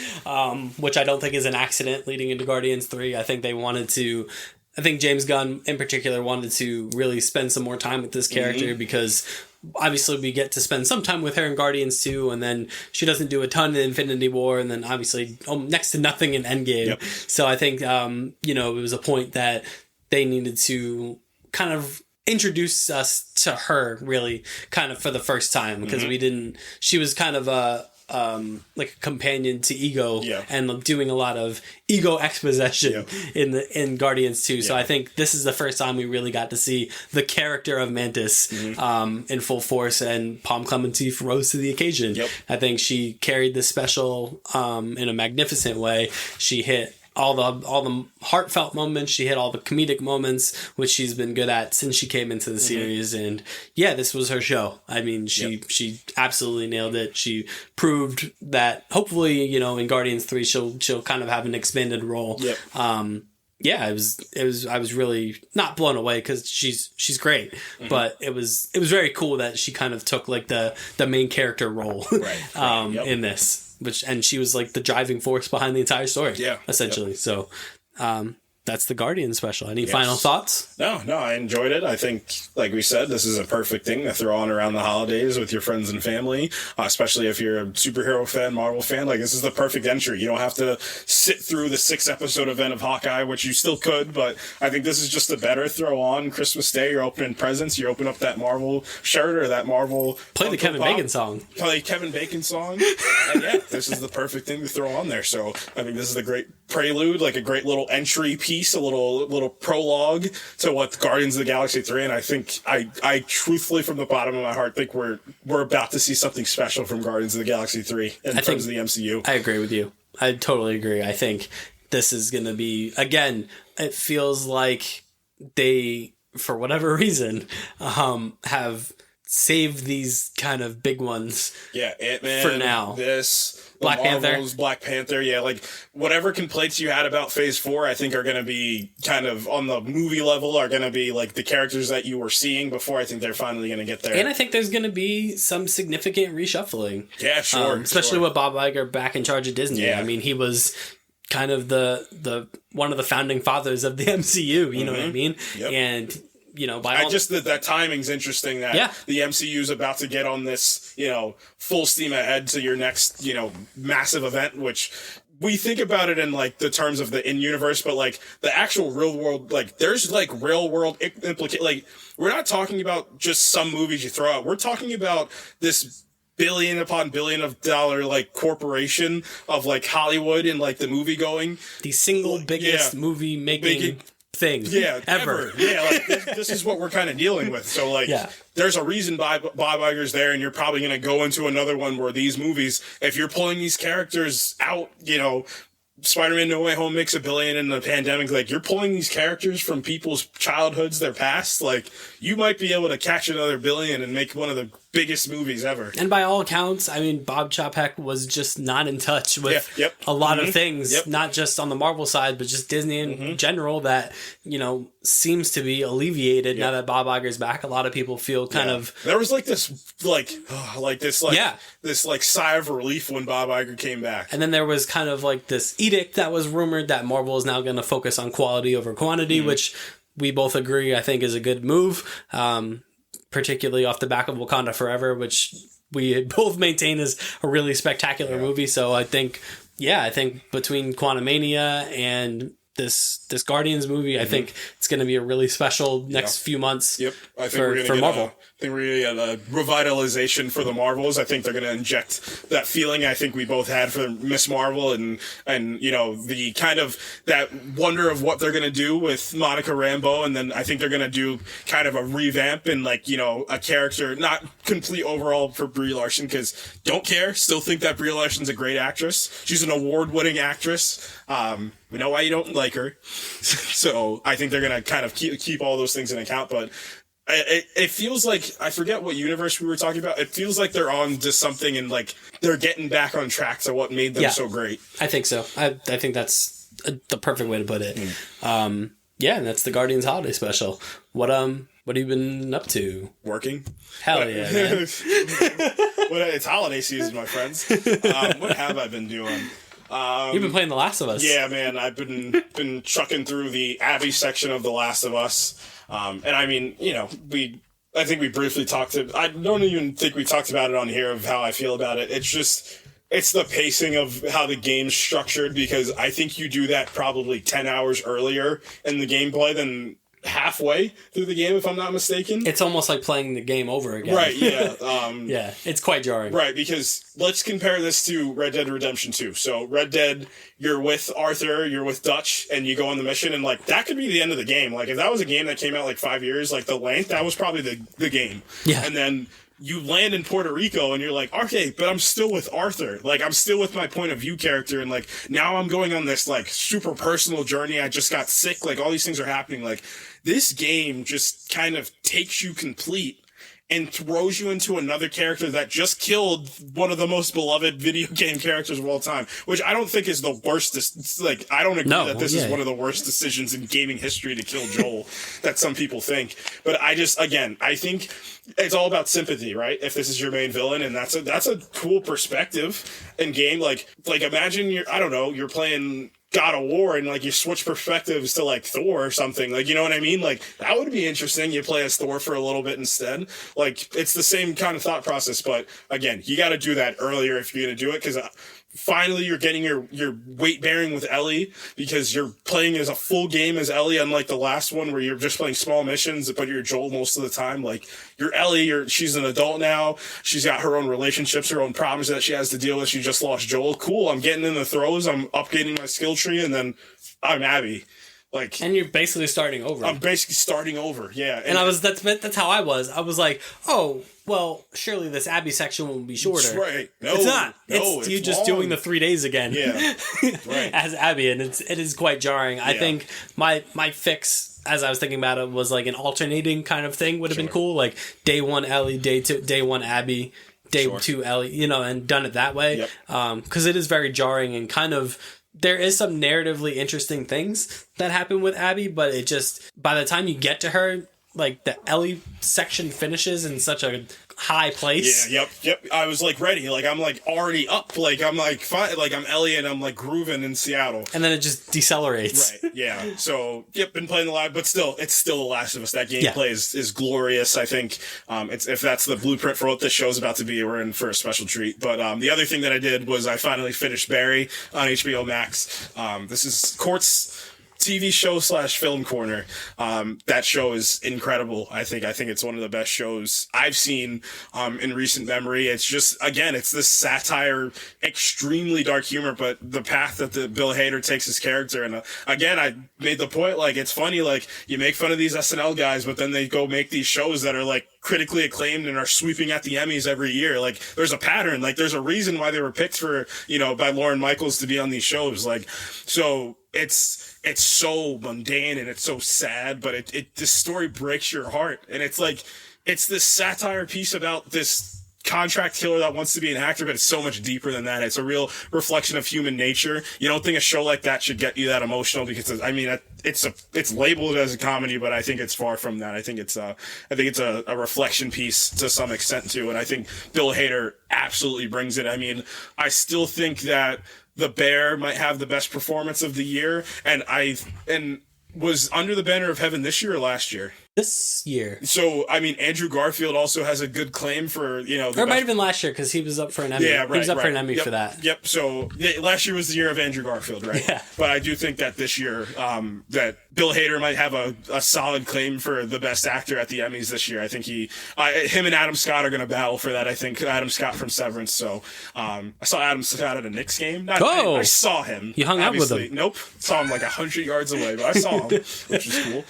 Which I don't think is an accident leading into Guardians 3. I think James Gunn in particular wanted to really spend some more time with this character because obviously we get to spend some time with her in Guardians 2, and then she doesn't do a ton in Infinity War, and then obviously next to nothing in Endgame. Yep. So I think, it was a point that they needed to kind of introduce us to her really kind of for the first time, because she was kind of like a companion to Ego, and doing a lot of Ego exposition in Guardians 2. So I think this is the first time we really got to see the character of Mantis in full force, and Palm Clementif rose to the occasion. Yep. I think she carried this special in a magnificent way. She hit all the heartfelt moments. She hit all the comedic moments, which she's been good at since she came into the series. And this was her show. I mean, she absolutely nailed it. She proved that hopefully, in Guardians 3, she'll kind of have an expanded role. Yep. I was really not blown away because she's great, but it was very cool that she kind of took like the main character role in this. And she was like the driving force behind the entire story. Yeah. Essentially. Yep. So, that's the Guardian special. Any final thoughts? No, I enjoyed it. I think, like we said, this is a perfect thing to throw on around the holidays with your friends and family, especially if you're a superhero fan, Marvel fan. Like, this is the perfect entry. You don't have to sit through the 6-episode event of Hawkeye, which you still could, but I think this is just a better throw on Christmas Day. You're opening presents. You open up that Marvel shirt or that Marvel... Play the Kevin Bacon song. And this is the perfect thing to throw on there. So I think this is a great prelude, like a great little entry piece, a little prologue to what Guardians of the Galaxy 3, and I think I truthfully from the bottom of my heart think we're about to see something special from Guardians of the Galaxy 3 in terms of the MCU. I agree with you. I totally agree. I think this is going to be, again, it feels like they, for whatever reason, have saved these kind of big ones. Yeah, Ant-Man for now. Black Panther, like whatever complaints you had about Phase 4, I think are going to be kind of on the movie level, are going to be like the characters that you were seeing before. I think they're finally going to get there. And I think there's going to be some significant reshuffling. Yeah, sure. Especially with Bob Iger back in charge of Disney. Yeah. I mean, he was kind of the one of the founding fathers of the MCU. You know what I mean? Yep. And that timing's interesting that the MCU's about to get on this, full steam ahead to your next, massive event, which we think about it in like the terms of the in-universe, but like the actual real world, like there's like real world like we're not talking about just some movies you throw out. We're talking about this billion upon billion of dollar like corporation of like Hollywood and like the movie going. The single biggest movie making thing ever. Yeah, like this is what we're kind of dealing with. So like there's a reason Bob Iger's there, and you're probably going to go into another one where these movies, if you're pulling these characters out, Spider-Man No Way Home makes $1 billion in the pandemic. Like, you're pulling these characters from people's childhoods, their past. Like, you might be able to catch another $1 billion and make one of the biggest movies ever. And by all accounts, I mean, Bob Chapek was just not in touch with a lot of things, not just on the Marvel side, but just Disney in general that, seems to be alleviated now that Bob Iger's back. A lot of people feel kind of... There was this sigh of relief when Bob Iger came back. And then there was kind of like this edict that was rumored that Marvel is now going to focus on quality over quantity, which we both agree, I think, is a good move. Particularly off the back of Wakanda Forever, which we both maintain is a really spectacular movie. So I think between Quantumania and this Guardians movie, I think it's going to be a really special next few months. Yep, I think for Marvel. I think we're going to get a revitalization for the Marvels. I think they're going to inject that feeling I think we both had for Miss Marvel and the kind of that wonder of what they're going to do with Monica Rambeau. And then I think they're going to do kind of a revamp and a character, not complete overall for Brie Larson, because don't care. Still think that Brie Larson's a great actress. She's an award-winning actress. We know why you don't like her. So I think they're going to kind of keep all those things in account, but it feels like, I forget what universe we were talking about. It feels like they're on to something and like they're getting back on track to what made them so great. I think so. I think that's the perfect way to put it. And that's the Guardians holiday special. What have you been up to? Working. Hell yeah, man. It's holiday season, my friends. What have I been doing? You've been playing The Last of Us. Yeah, man. I've been chucking through the Abby section of The Last of Us. And I mean, I think we briefly I don't even think we talked about it on here of how I feel about it. It's the pacing of how the game's structured, because I think you do that probably 10 hours earlier in the gameplay than halfway through the game, if I'm not mistaken. It's almost like playing the game over again. Right, yeah. Yeah, it's quite jarring. Right, because let's compare this to Red Dead Redemption 2. So Red Dead, you're with Arthur, you're with Dutch, and you go on the mission, and that could be the end of the game. If that was a game that came out 5 years, the length, that was probably the game. Yeah. And then you land in Puerto Rico and you're like, okay, but I'm still with Arthur. I'm still with my point of view character. And now I'm going on this super personal journey. I just got sick. All these things are happening. This game just kind of takes you complete and throws you into another character that just killed one of the most beloved video game characters of all time, which I don't think is the worst. I don't agree that this is one of the worst decisions in gaming history to kill Joel that some people think. But I think it's all about sympathy, right? If this is your main villain, and that's a cool perspective in game. Imagine you're playing God of War and you switch perspectives to Thor or something, you know what I mean? That would be interesting. You play as Thor for a little bit instead. It's the same kind of thought process, but again, you got to do that earlier if you're going to do it, because finally you're getting your weight bearing with Ellie, because you're playing as a full game as Ellie, unlike the last one where you're just playing small missions, but you're Joel most of the time. You're Ellie, she's an adult now. She's got her own relationships, her own problems that she has to deal with. She just lost Joel. Cool. I'm getting in the throes. I'm updating my skill tree, and then I'm Abby. And you're basically starting over. I'm basically starting over, yeah. And that's how I was. I was like, oh, well, surely this Abby section will be shorter. Right. No, it's not. No, it's you just doing the 3 days again. Yeah. Right. As Abby, and it is quite jarring. Yeah. I think my fix, as I was thinking about it, was an alternating kind of thing would have been cool. Day 1 Ellie, day 1 Abby, day 2 Ellie, and done it that way. Yep. Because it is very jarring and kind of... There is some narratively interesting things that happen with Abby, but it just, by the time you get to her, the Ellie section finishes in such a high place. Yeah, yep. I was like ready. Like I'm like already up. Like I'm like fine. Like I'm Elliot. I'm like grooving in Seattle. And then it just decelerates. Right. Yeah. So yep, been playing the live, but still, it's still The Last of Us. That gameplay is glorious. I think it's if that's the blueprint for what this show's about to be, we're in for a special treat. But the other thing that I did was I finally finished Barry on HBO Max. This is Court's TV show / film corner. That show is incredible. I think it's one of the best shows I've seen in recent memory. It's just, again, it's this satire, extremely dark humor, but the path that the Bill Hader takes his character. And again, I made the point, like, it's funny, like, you make fun of these SNL guys, but then they go make these shows that are like critically acclaimed and are sweeping at the Emmys every year. Like, there's a pattern. Like, there's a reason why they were picked for, by Lorne Michaels to be on these shows. Like, so it's so mundane and it's so sad, but this story breaks your heart. And it's like, it's this satire piece about this contract killer that wants to be an actor, but it's so much deeper than that. It's a real reflection of human nature. You don't think a show like that should get you that emotional because it's labeled as a comedy, but I think it's far from that. I think it's a reflection piece to some extent too. And I think Bill Hader absolutely brings it. I mean, I still think that The Bear might have the best performance of the year, and was Under the Banner of Heaven this year or last year? This year. So, I mean, Andrew Garfield also has a good claim for, or it might have been last year because he was up for an Emmy. Yeah, right. He was up for an Emmy for that. Yep. So, last year was the year of Andrew Garfield, right? Yeah. But I do think that this year, that Bill Hader might have a solid claim for the best actor at the Emmys this year. I think him and Adam Scott are going to battle for that. I think Adam Scott from Severance. So, I saw Adam Scott at a Knicks game. I saw him. You hung out with him? Nope. Saw him like 100 yards away, but I saw him, which is cool.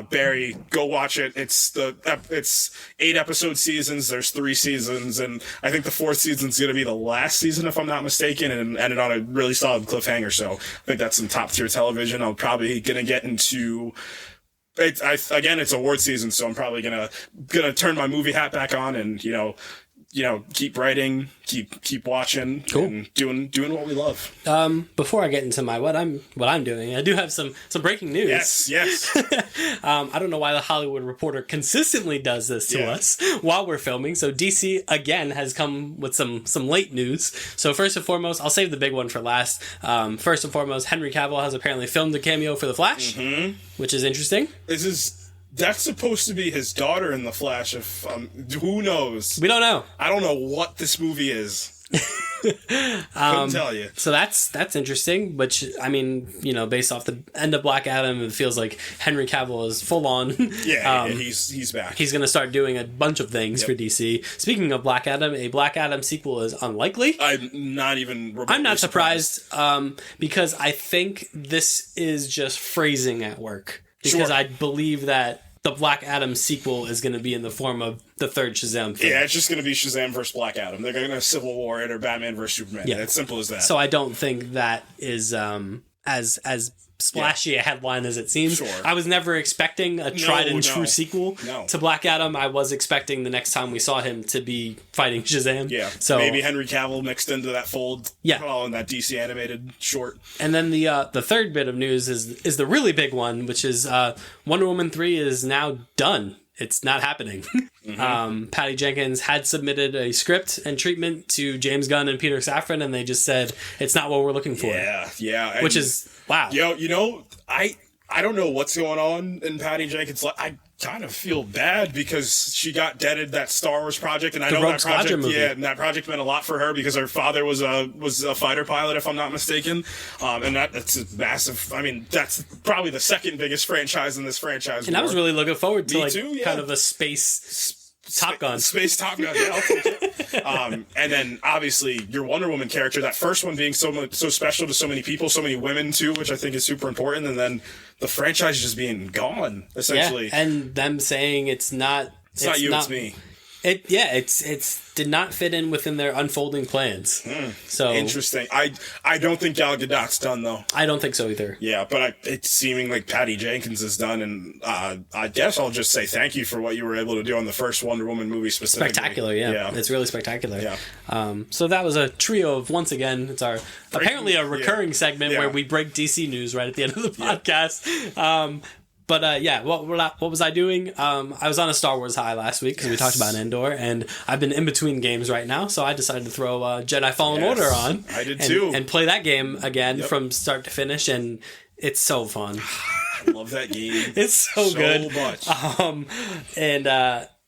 Barry, go watch it. It's 8 episode seasons. There's 3 seasons, and I think the 4th season's going to be the last season, if I'm not mistaken, and ended on a really solid cliffhanger. So I think that's some top tier television. I'm probably going to get into. It's award season, so I'm probably gonna turn my movie hat back on and keep writing, keep watching, cool. And doing what we love. Before I get into what I'm doing, I do have some breaking news. Yes. I don't know why the Hollywood Reporter consistently does this to us while we're filming. So DC again has come with some late news. So first and foremost, I'll save the big one for last. First and foremost, Henry Cavill has apparently filmed a cameo for The Flash, which is interesting. That's supposed to be his daughter in The Flash. If who knows? We don't know. I don't know what this movie is. Couldn't tell you. So that's interesting. Which, I mean, based off the end of Black Adam, it feels like Henry Cavill is full on. He's back. He's going to start doing a bunch of things for DC. Speaking of Black Adam, a Black Adam sequel is unlikely. I'm not surprised. Because I think this is just phrasing at work. Because I believe that the Black Adam sequel is going to be in the form of the third Shazam film. Yeah, it's just going to be Shazam versus Black Adam. They're going to Civil War it or Batman versus Superman. Yeah. It's simple as that. So I don't think that is as splashy a headline as it seems. Sure. I was never expecting a tried and true sequel to Black Adam. I was expecting the next time we saw him to be fighting Shazam. Yeah. So maybe Henry Cavill mixed into that fold. Yeah. In that DC animated short. And then the third bit of news is the really big one, which is Wonder Woman 3 is now done. It's not happening. Patty Jenkins had submitted a script and treatment to James Gunn and Peter Safran, and they just said, it's not what we're looking for. Yeah. Which is, wow. I don't know what's going on in Patty Jenkins' life. I kind of feel bad because she got deaded that Star Wars project, and I know that project. And that project meant a lot for her because her father was a fighter pilot, if I'm not mistaken. And that's a massive. I mean, that's probably the second biggest franchise in this franchise. And I was really looking forward to kind of a space Top Gun. Space Top Gun. Yeah, I'll take it. And then obviously your Wonder Woman character, that first one being so special to so many people, so many women too, which I think is super important. And then the franchise just being gone essentially. Yeah, and them saying it's not you, it's me. It's did not fit in within their unfolding plans. So interesting. I don't think Gal Gadot's done though. I don't think so either. Yeah, but it's seeming like Patty Jenkins is done, and I guess I'll just say thank you for what you were able to do on the first Wonder Woman movie specifically. Spectacular, yeah. It's really spectacular. Yeah. So that was a trio of, once again, it's our apparently a recurring segment where we break DC news right at the end of the podcast. yeah, what was I doing? I was on a Star Wars high last week because we talked about Andor, and I've been in between games right now, so I decided to throw Jedi Fallen Order on. I did too. And play that game again from start to finish, and it's so fun. I love that game. It's so good. Much.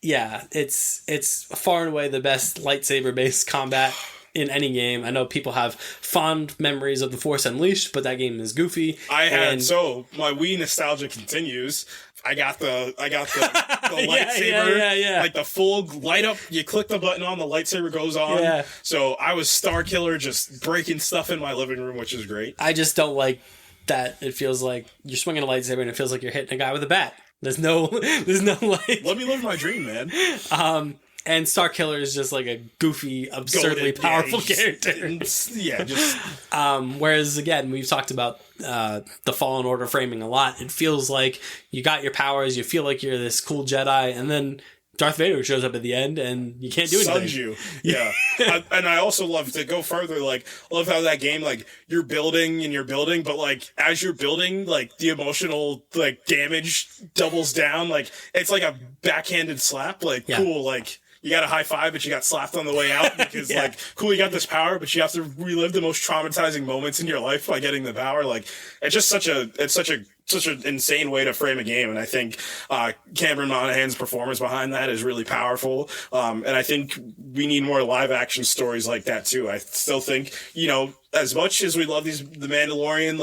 Yeah, it's far and away the best lightsaber-based combat in any game. I know people have fond memories of The Force Unleashed, but that game is goofy. My Wii nostalgia continues. I got the lightsaber, like the full light up. You click the button on, the lightsaber goes on. Yeah. So I was Star Killer, just breaking stuff in my living room, which is great. I just don't like that. It feels like you're swinging a lightsaber and it feels like you're hitting a guy with a bat. There's no like. Let me live my dream, man. And Star Killer is just like a goofy, absurdly powerful character. Whereas again, we've talked about the Fallen Order framing a lot. It feels like you got your powers, you feel like you're this cool Jedi, and then Darth Vader shows up at the end, and you can't do anything. Suns you, yeah. And I also love to go further. Like, I love how that game, like, you're building, but like as you're building, like the emotional like damage doubles down. Like it's like a backhanded slap. Like cool, like. You got a high five, but you got slapped on the way out because, like, cool, you got this power, but you have to relive the most traumatizing moments in your life by getting the power. Like, it's just such an insane way to frame a game. And I think, Cameron Monaghan's performance behind that is really powerful. And I think we need more live action stories like that too. I still think, as much as we love the Mandalorian,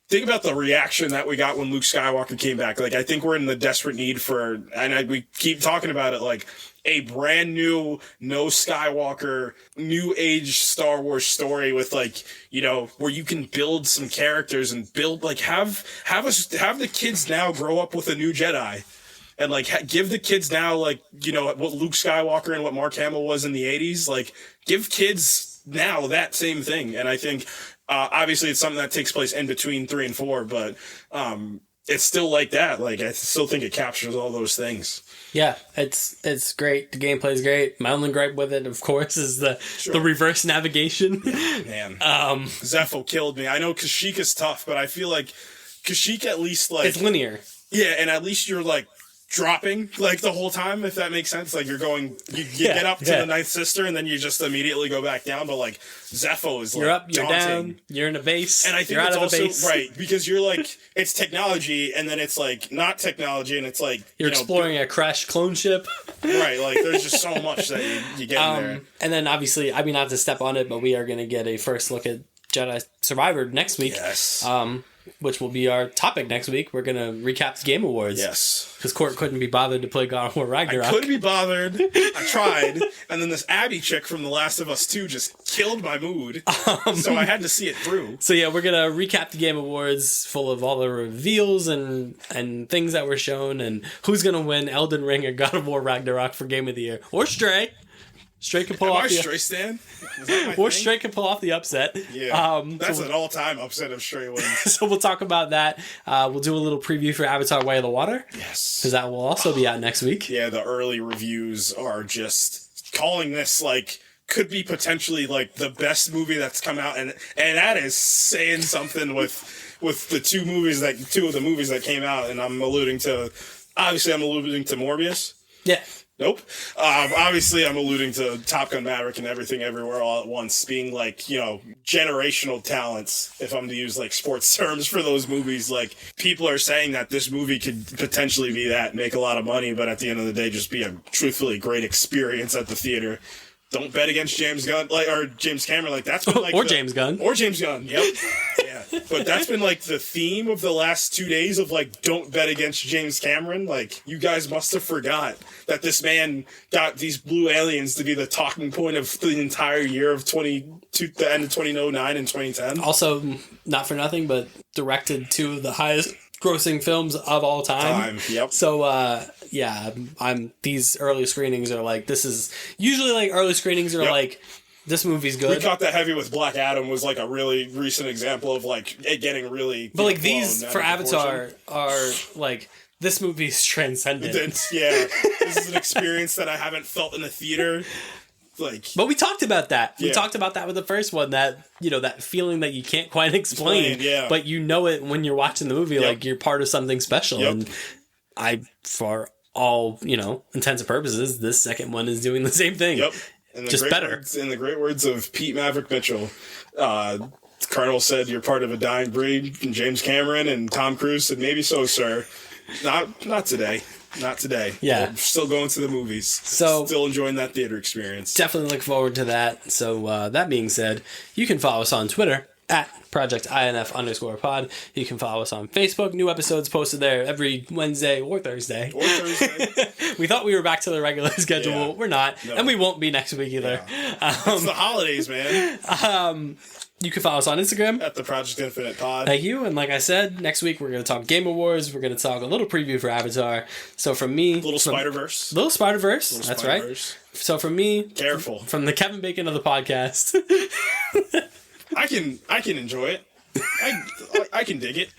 think about the reaction that we got when Luke Skywalker came back. Like, I think we're in the desperate need for, we keep talking about it, like a brand new, no Skywalker, new age Star Wars story with like, where you can build some characters and build, like, have the kids now grow up with a new Jedi. And like, give the kids now, like, what Luke Skywalker and what Mark Hamill was in the 80s. Like, give kids now that same thing. And I think, obviously, it's something that takes place in between 3 and 4, but it's still like that. Like, I still think it captures all those things. Yeah, it's great. The gameplay is great. My only gripe with it, of course, is the reverse navigation. Yeah, man, Zepho killed me. I know Kashyyyk is tough, but I feel like Kashyyyk at least like it's linear. Yeah, and at least you're like dropping like the whole time, if that makes sense. Like, you're going, you get up to the Ninth Sister and then you just immediately go back down. But like Zepho is like, you're up, you're daunting. Down, you're in a base, and I think it's also right because you're like, it's technology and then it's like not technology and it's like you're exploring a crashed clone ship. Right, like there's just so much that you get in there. And then obviously, I mean, not to step on it, but we are going to get a first look at Jedi Survivor next week. Yes. Which will be our topic next week. We're going to recap the Game Awards. Yes. Because Court couldn't be bothered to play God of War Ragnarok. I couldn't be bothered. I tried. And then this Abby chick from The Last of Us 2 just killed my mood. So I had to see it through. So yeah, we're going to recap the Game Awards full of all the reveals and things that were shown and who's going to win Elden Ring or God of War Ragnarok for Game of the Year. Or Stray. Stray can pull off the Stray Stan? Stray can pull off the upset. Yeah, that's an all-time upset of Stray wins. So we'll talk about that. We'll do a little preview for Avatar: Way of the Water. Yes, because that will also be out next week. Yeah, the early reviews are just calling this like could be potentially like the best movie that's come out, and that is saying something with the two of the movies that came out, and I'm alluding to Morbius. Yeah. Nope. Obviously, I'm alluding to Top Gun Maverick and Everything Everywhere All at Once being like, generational talents, if I'm to use like sports terms for those movies. Like, people are saying that this movie could potentially be that, make a lot of money, but at the end of the day, just be a truthfully great experience at the theater. Don't bet against James Gunn, or James Cameron. Like, that's been like James Gunn. Or James Gunn. Yep. Yeah. But that's been like the theme of the last 2 days of like, don't bet against James Cameron. Like, you guys must have forgot that this man got these blue aliens to be the talking point of the entire year of the end of 2009 and 2010. Also, not for nothing, but directed two of the highest grossing films of all time. Yep. So, these early screenings are like, this is usually like early screenings are like, this movie's good. We caught that heavy with Black Adam was like a really recent example of like it getting really. But like these for Avatar are like, this movie's transcendent. Yeah. This is an experience that I haven't felt in a theater Like, but we talked about that. We Yeah. talked about that with the first one. That that feeling that you can't quite explain. yeah. But you know it when you're watching the movie. Yep. Like you're part of something special. Yep. And for all intents and purposes, this second one is doing the same thing. Yep. And just better. In the great words of Pete Maverick Mitchell, Colonel said, "You're part of a dying breed." And James Cameron and Tom Cruise said, "Maybe so, sir. Not today. Not today. Yeah. We're still going to the movies. So still enjoying that theater experience. Definitely look forward to that. So that being said, you can follow us on Twitter at ProjectINF_pod. You can follow us on Facebook. New episodes posted there every Wednesday or Thursday. We thought we were back to the regular schedule. Yeah. We're not. No. And we won't be next week either. Yeah. It's the holidays, man. You can follow us on Instagram at the Project Infinite Pod. Thank you. And like I said, next week we're going to talk Game Awards. We're going to talk a little preview for Avatar. So from me... Little Spider-Verse. That's right. So from me... Careful. From the Kevin Bacon of the podcast... I can enjoy it. I can dig it.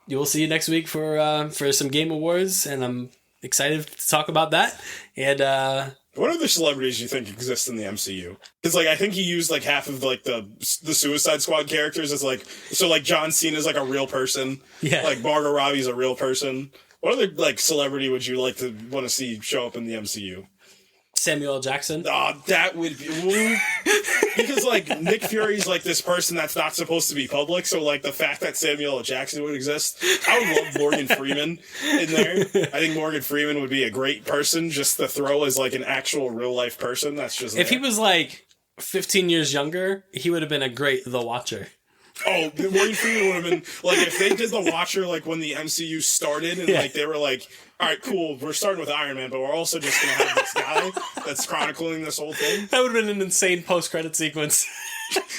You will see you next week for some Game Awards, and I'm excited to talk about that. And what other celebrities do you think exist in the MCU? Because I think he used half of the Suicide Squad characters as John Cena's a real person. Yeah. Margot Robbie's a real person. What other celebrity would you like to want to see show up in the MCU? Samuel L. Jackson. Oh, that would be... because, Nick Fury's, this person that's not supposed to be public, so, the fact that Samuel L. Jackson would exist, I would love Morgan Freeman in there. I think Morgan Freeman would be a great person just to throw as, an actual real-life person. That's just... If he was, 15 years younger, he would have been a great The Watcher. Oh, Morgan Freeman would have been... if they did The Watcher, when the MCU started, and, they were all right, cool, we're starting with Iron Man, but we're also just going to have this guy that's chronicling this whole thing. That would have been an insane post-credit sequence.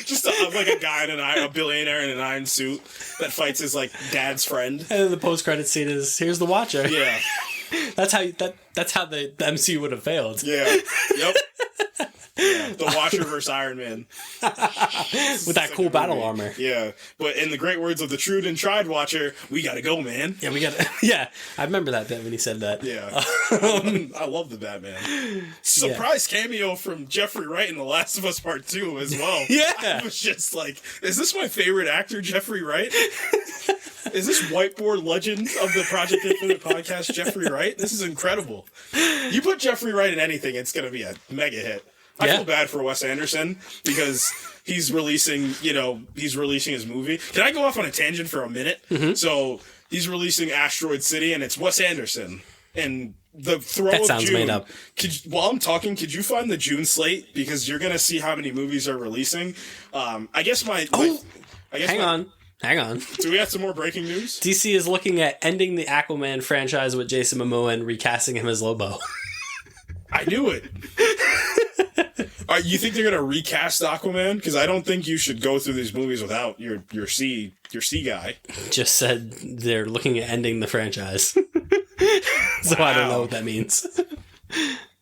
Just a guy in a billionaire in an iron suit that fights his, dad's friend. And then the post-credit scene is, here's the Watcher. Yeah. That's how the MCU would have failed. Yeah. Yep. Yeah, the Watcher versus Iron Man. With that cool battle armor. Yeah. But in the great words of the true and tried Watcher, we gotta go, man. Yeah, we gotta... Yeah, I remember that bit when he said that. Yeah. I love the Batman. Surprise cameo from Jeffrey Wright in The Last of Us Part 2 as well. Yeah. I was just is this my favorite actor, Jeffrey Wright? Is this whiteboard legend of the Project Infinite podcast, Jeffrey Wright? This is incredible. You put Jeffrey Wright in anything, it's gonna be a mega hit. I feel bad for Wes Anderson because he's releasing his movie. Can I go off on a tangent for a minute? Mm-hmm. So he's releasing Asteroid City, and it's Wes Anderson. And the throw that of sounds June. Made up. While I'm talking, could you find the June slate because you're gonna see how many movies are releasing? I guess Hang on. Do we have some more breaking news? DC is looking at ending the Aquaman franchise with Jason Momoa and recasting him as Lobo. I knew it. You think they're gonna recast Aquaman? Because I don't think you should go through these movies without your sea guy. Just said they're looking at ending the franchise. So wow. I don't know what that means.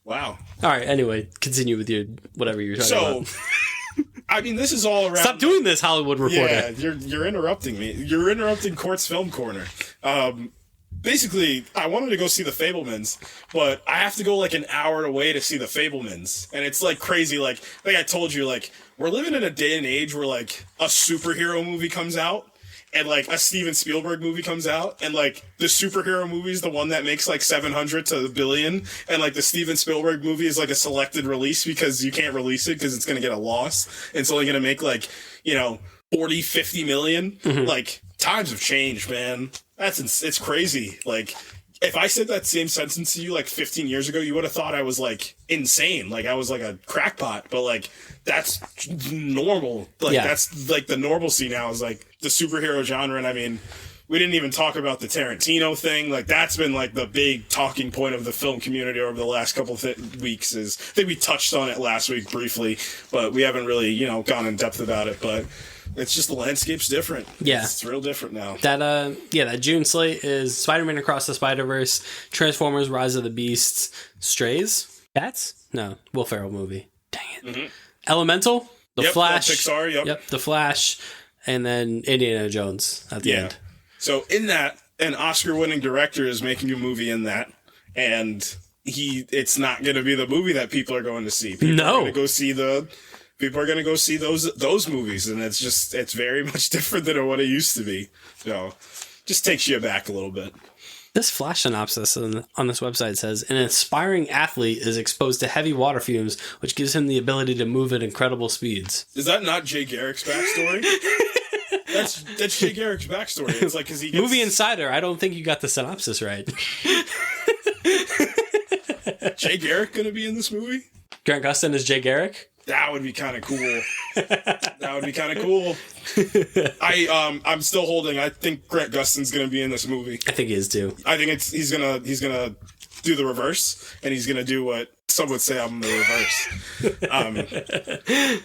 Wow. All right. Anyway, continue with your whatever you're talking about. I mean, this is all around. Stop doing this, Hollywood Reporter. Yeah, you're interrupting me. You're interrupting Court's Film Corner. Basically, I wanted to go see The Fabelmans, but I have to go an hour away to see The Fabelmans. And it's crazy. Like I told you, we're living in a day and age where a superhero movie comes out and a Steven Spielberg movie comes out and the superhero movie is the one that makes 700 to $1 billion. And the Steven Spielberg movie is a selected release because you can't release it because it's going to get a loss. It's only going to make 40, 50 million. Mm-hmm. Times have changed, man. It's crazy. If I said that same sentence to you 15 years ago, you would have thought I was insane. I was a crackpot. But that's normal. That's the normalcy now is the superhero genre. And I mean, we didn't even talk about the Tarantino thing. That's been the big talking point of the film community over the last couple of weeks. I think we touched on it last week briefly, but we haven't really gone in depth about it. But it's just the landscape's different. Yeah. It's real different now. That June slate is Spider-Man Across the Spider-Verse, Transformers Rise of the Beasts, Strays? Cats? No, Will Ferrell movie. Dang it. Mm-hmm. Elemental, The Flash. Pixar, yep. The Flash, and then Indiana Jones at the end. So in that, an Oscar-winning director is making a movie in that, and it's not going to be the movie that people are going to see. People are going to go see those movies, and it's very much different than what it used to be. So, just takes you back a little bit. This flash synopsis on this website says, an aspiring athlete is exposed to heavy water fumes, which gives him the ability to move at incredible speeds. Is that not Jay Garrick's backstory? That's Jay Garrick's backstory. It's like, 'cause he gets... Movie Insider, I don't think you got the synopsis right. Jay Garrick gonna be in this movie? Grant Gustin is Jay Garrick? That would be kind of cool. That would be kind of cool. I'm still holding. I think Grant Gustin's gonna be in this movie. I think he is too. I think he's gonna do the reverse, and he's gonna do what some would say I'm the reverse.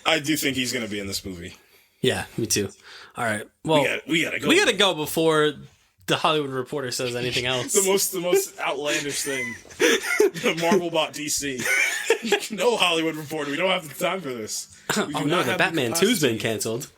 I do think he's gonna be in this movie. Yeah, me too. All right. Well, we gotta go. We gotta go before the Hollywood Reporter says anything else. The most outlandish thing. The Marvel bought DC. No, Hollywood Reporter. We don't have the time for this. Oh no, the Batman 2's been canceled.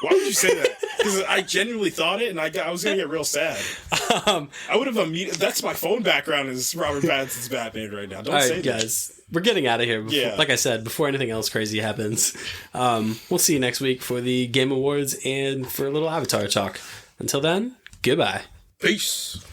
Why would you say that? Because I genuinely thought it, and I was gonna get real sad. I would have immediately. That's my phone background is Robert Pattinson's Batman right now. Don't say that. Guys. We're getting out of here. Like I said, before anything else crazy happens. We'll see you next week for the Game Awards and for a little Avatar talk. Until then, goodbye. Peace.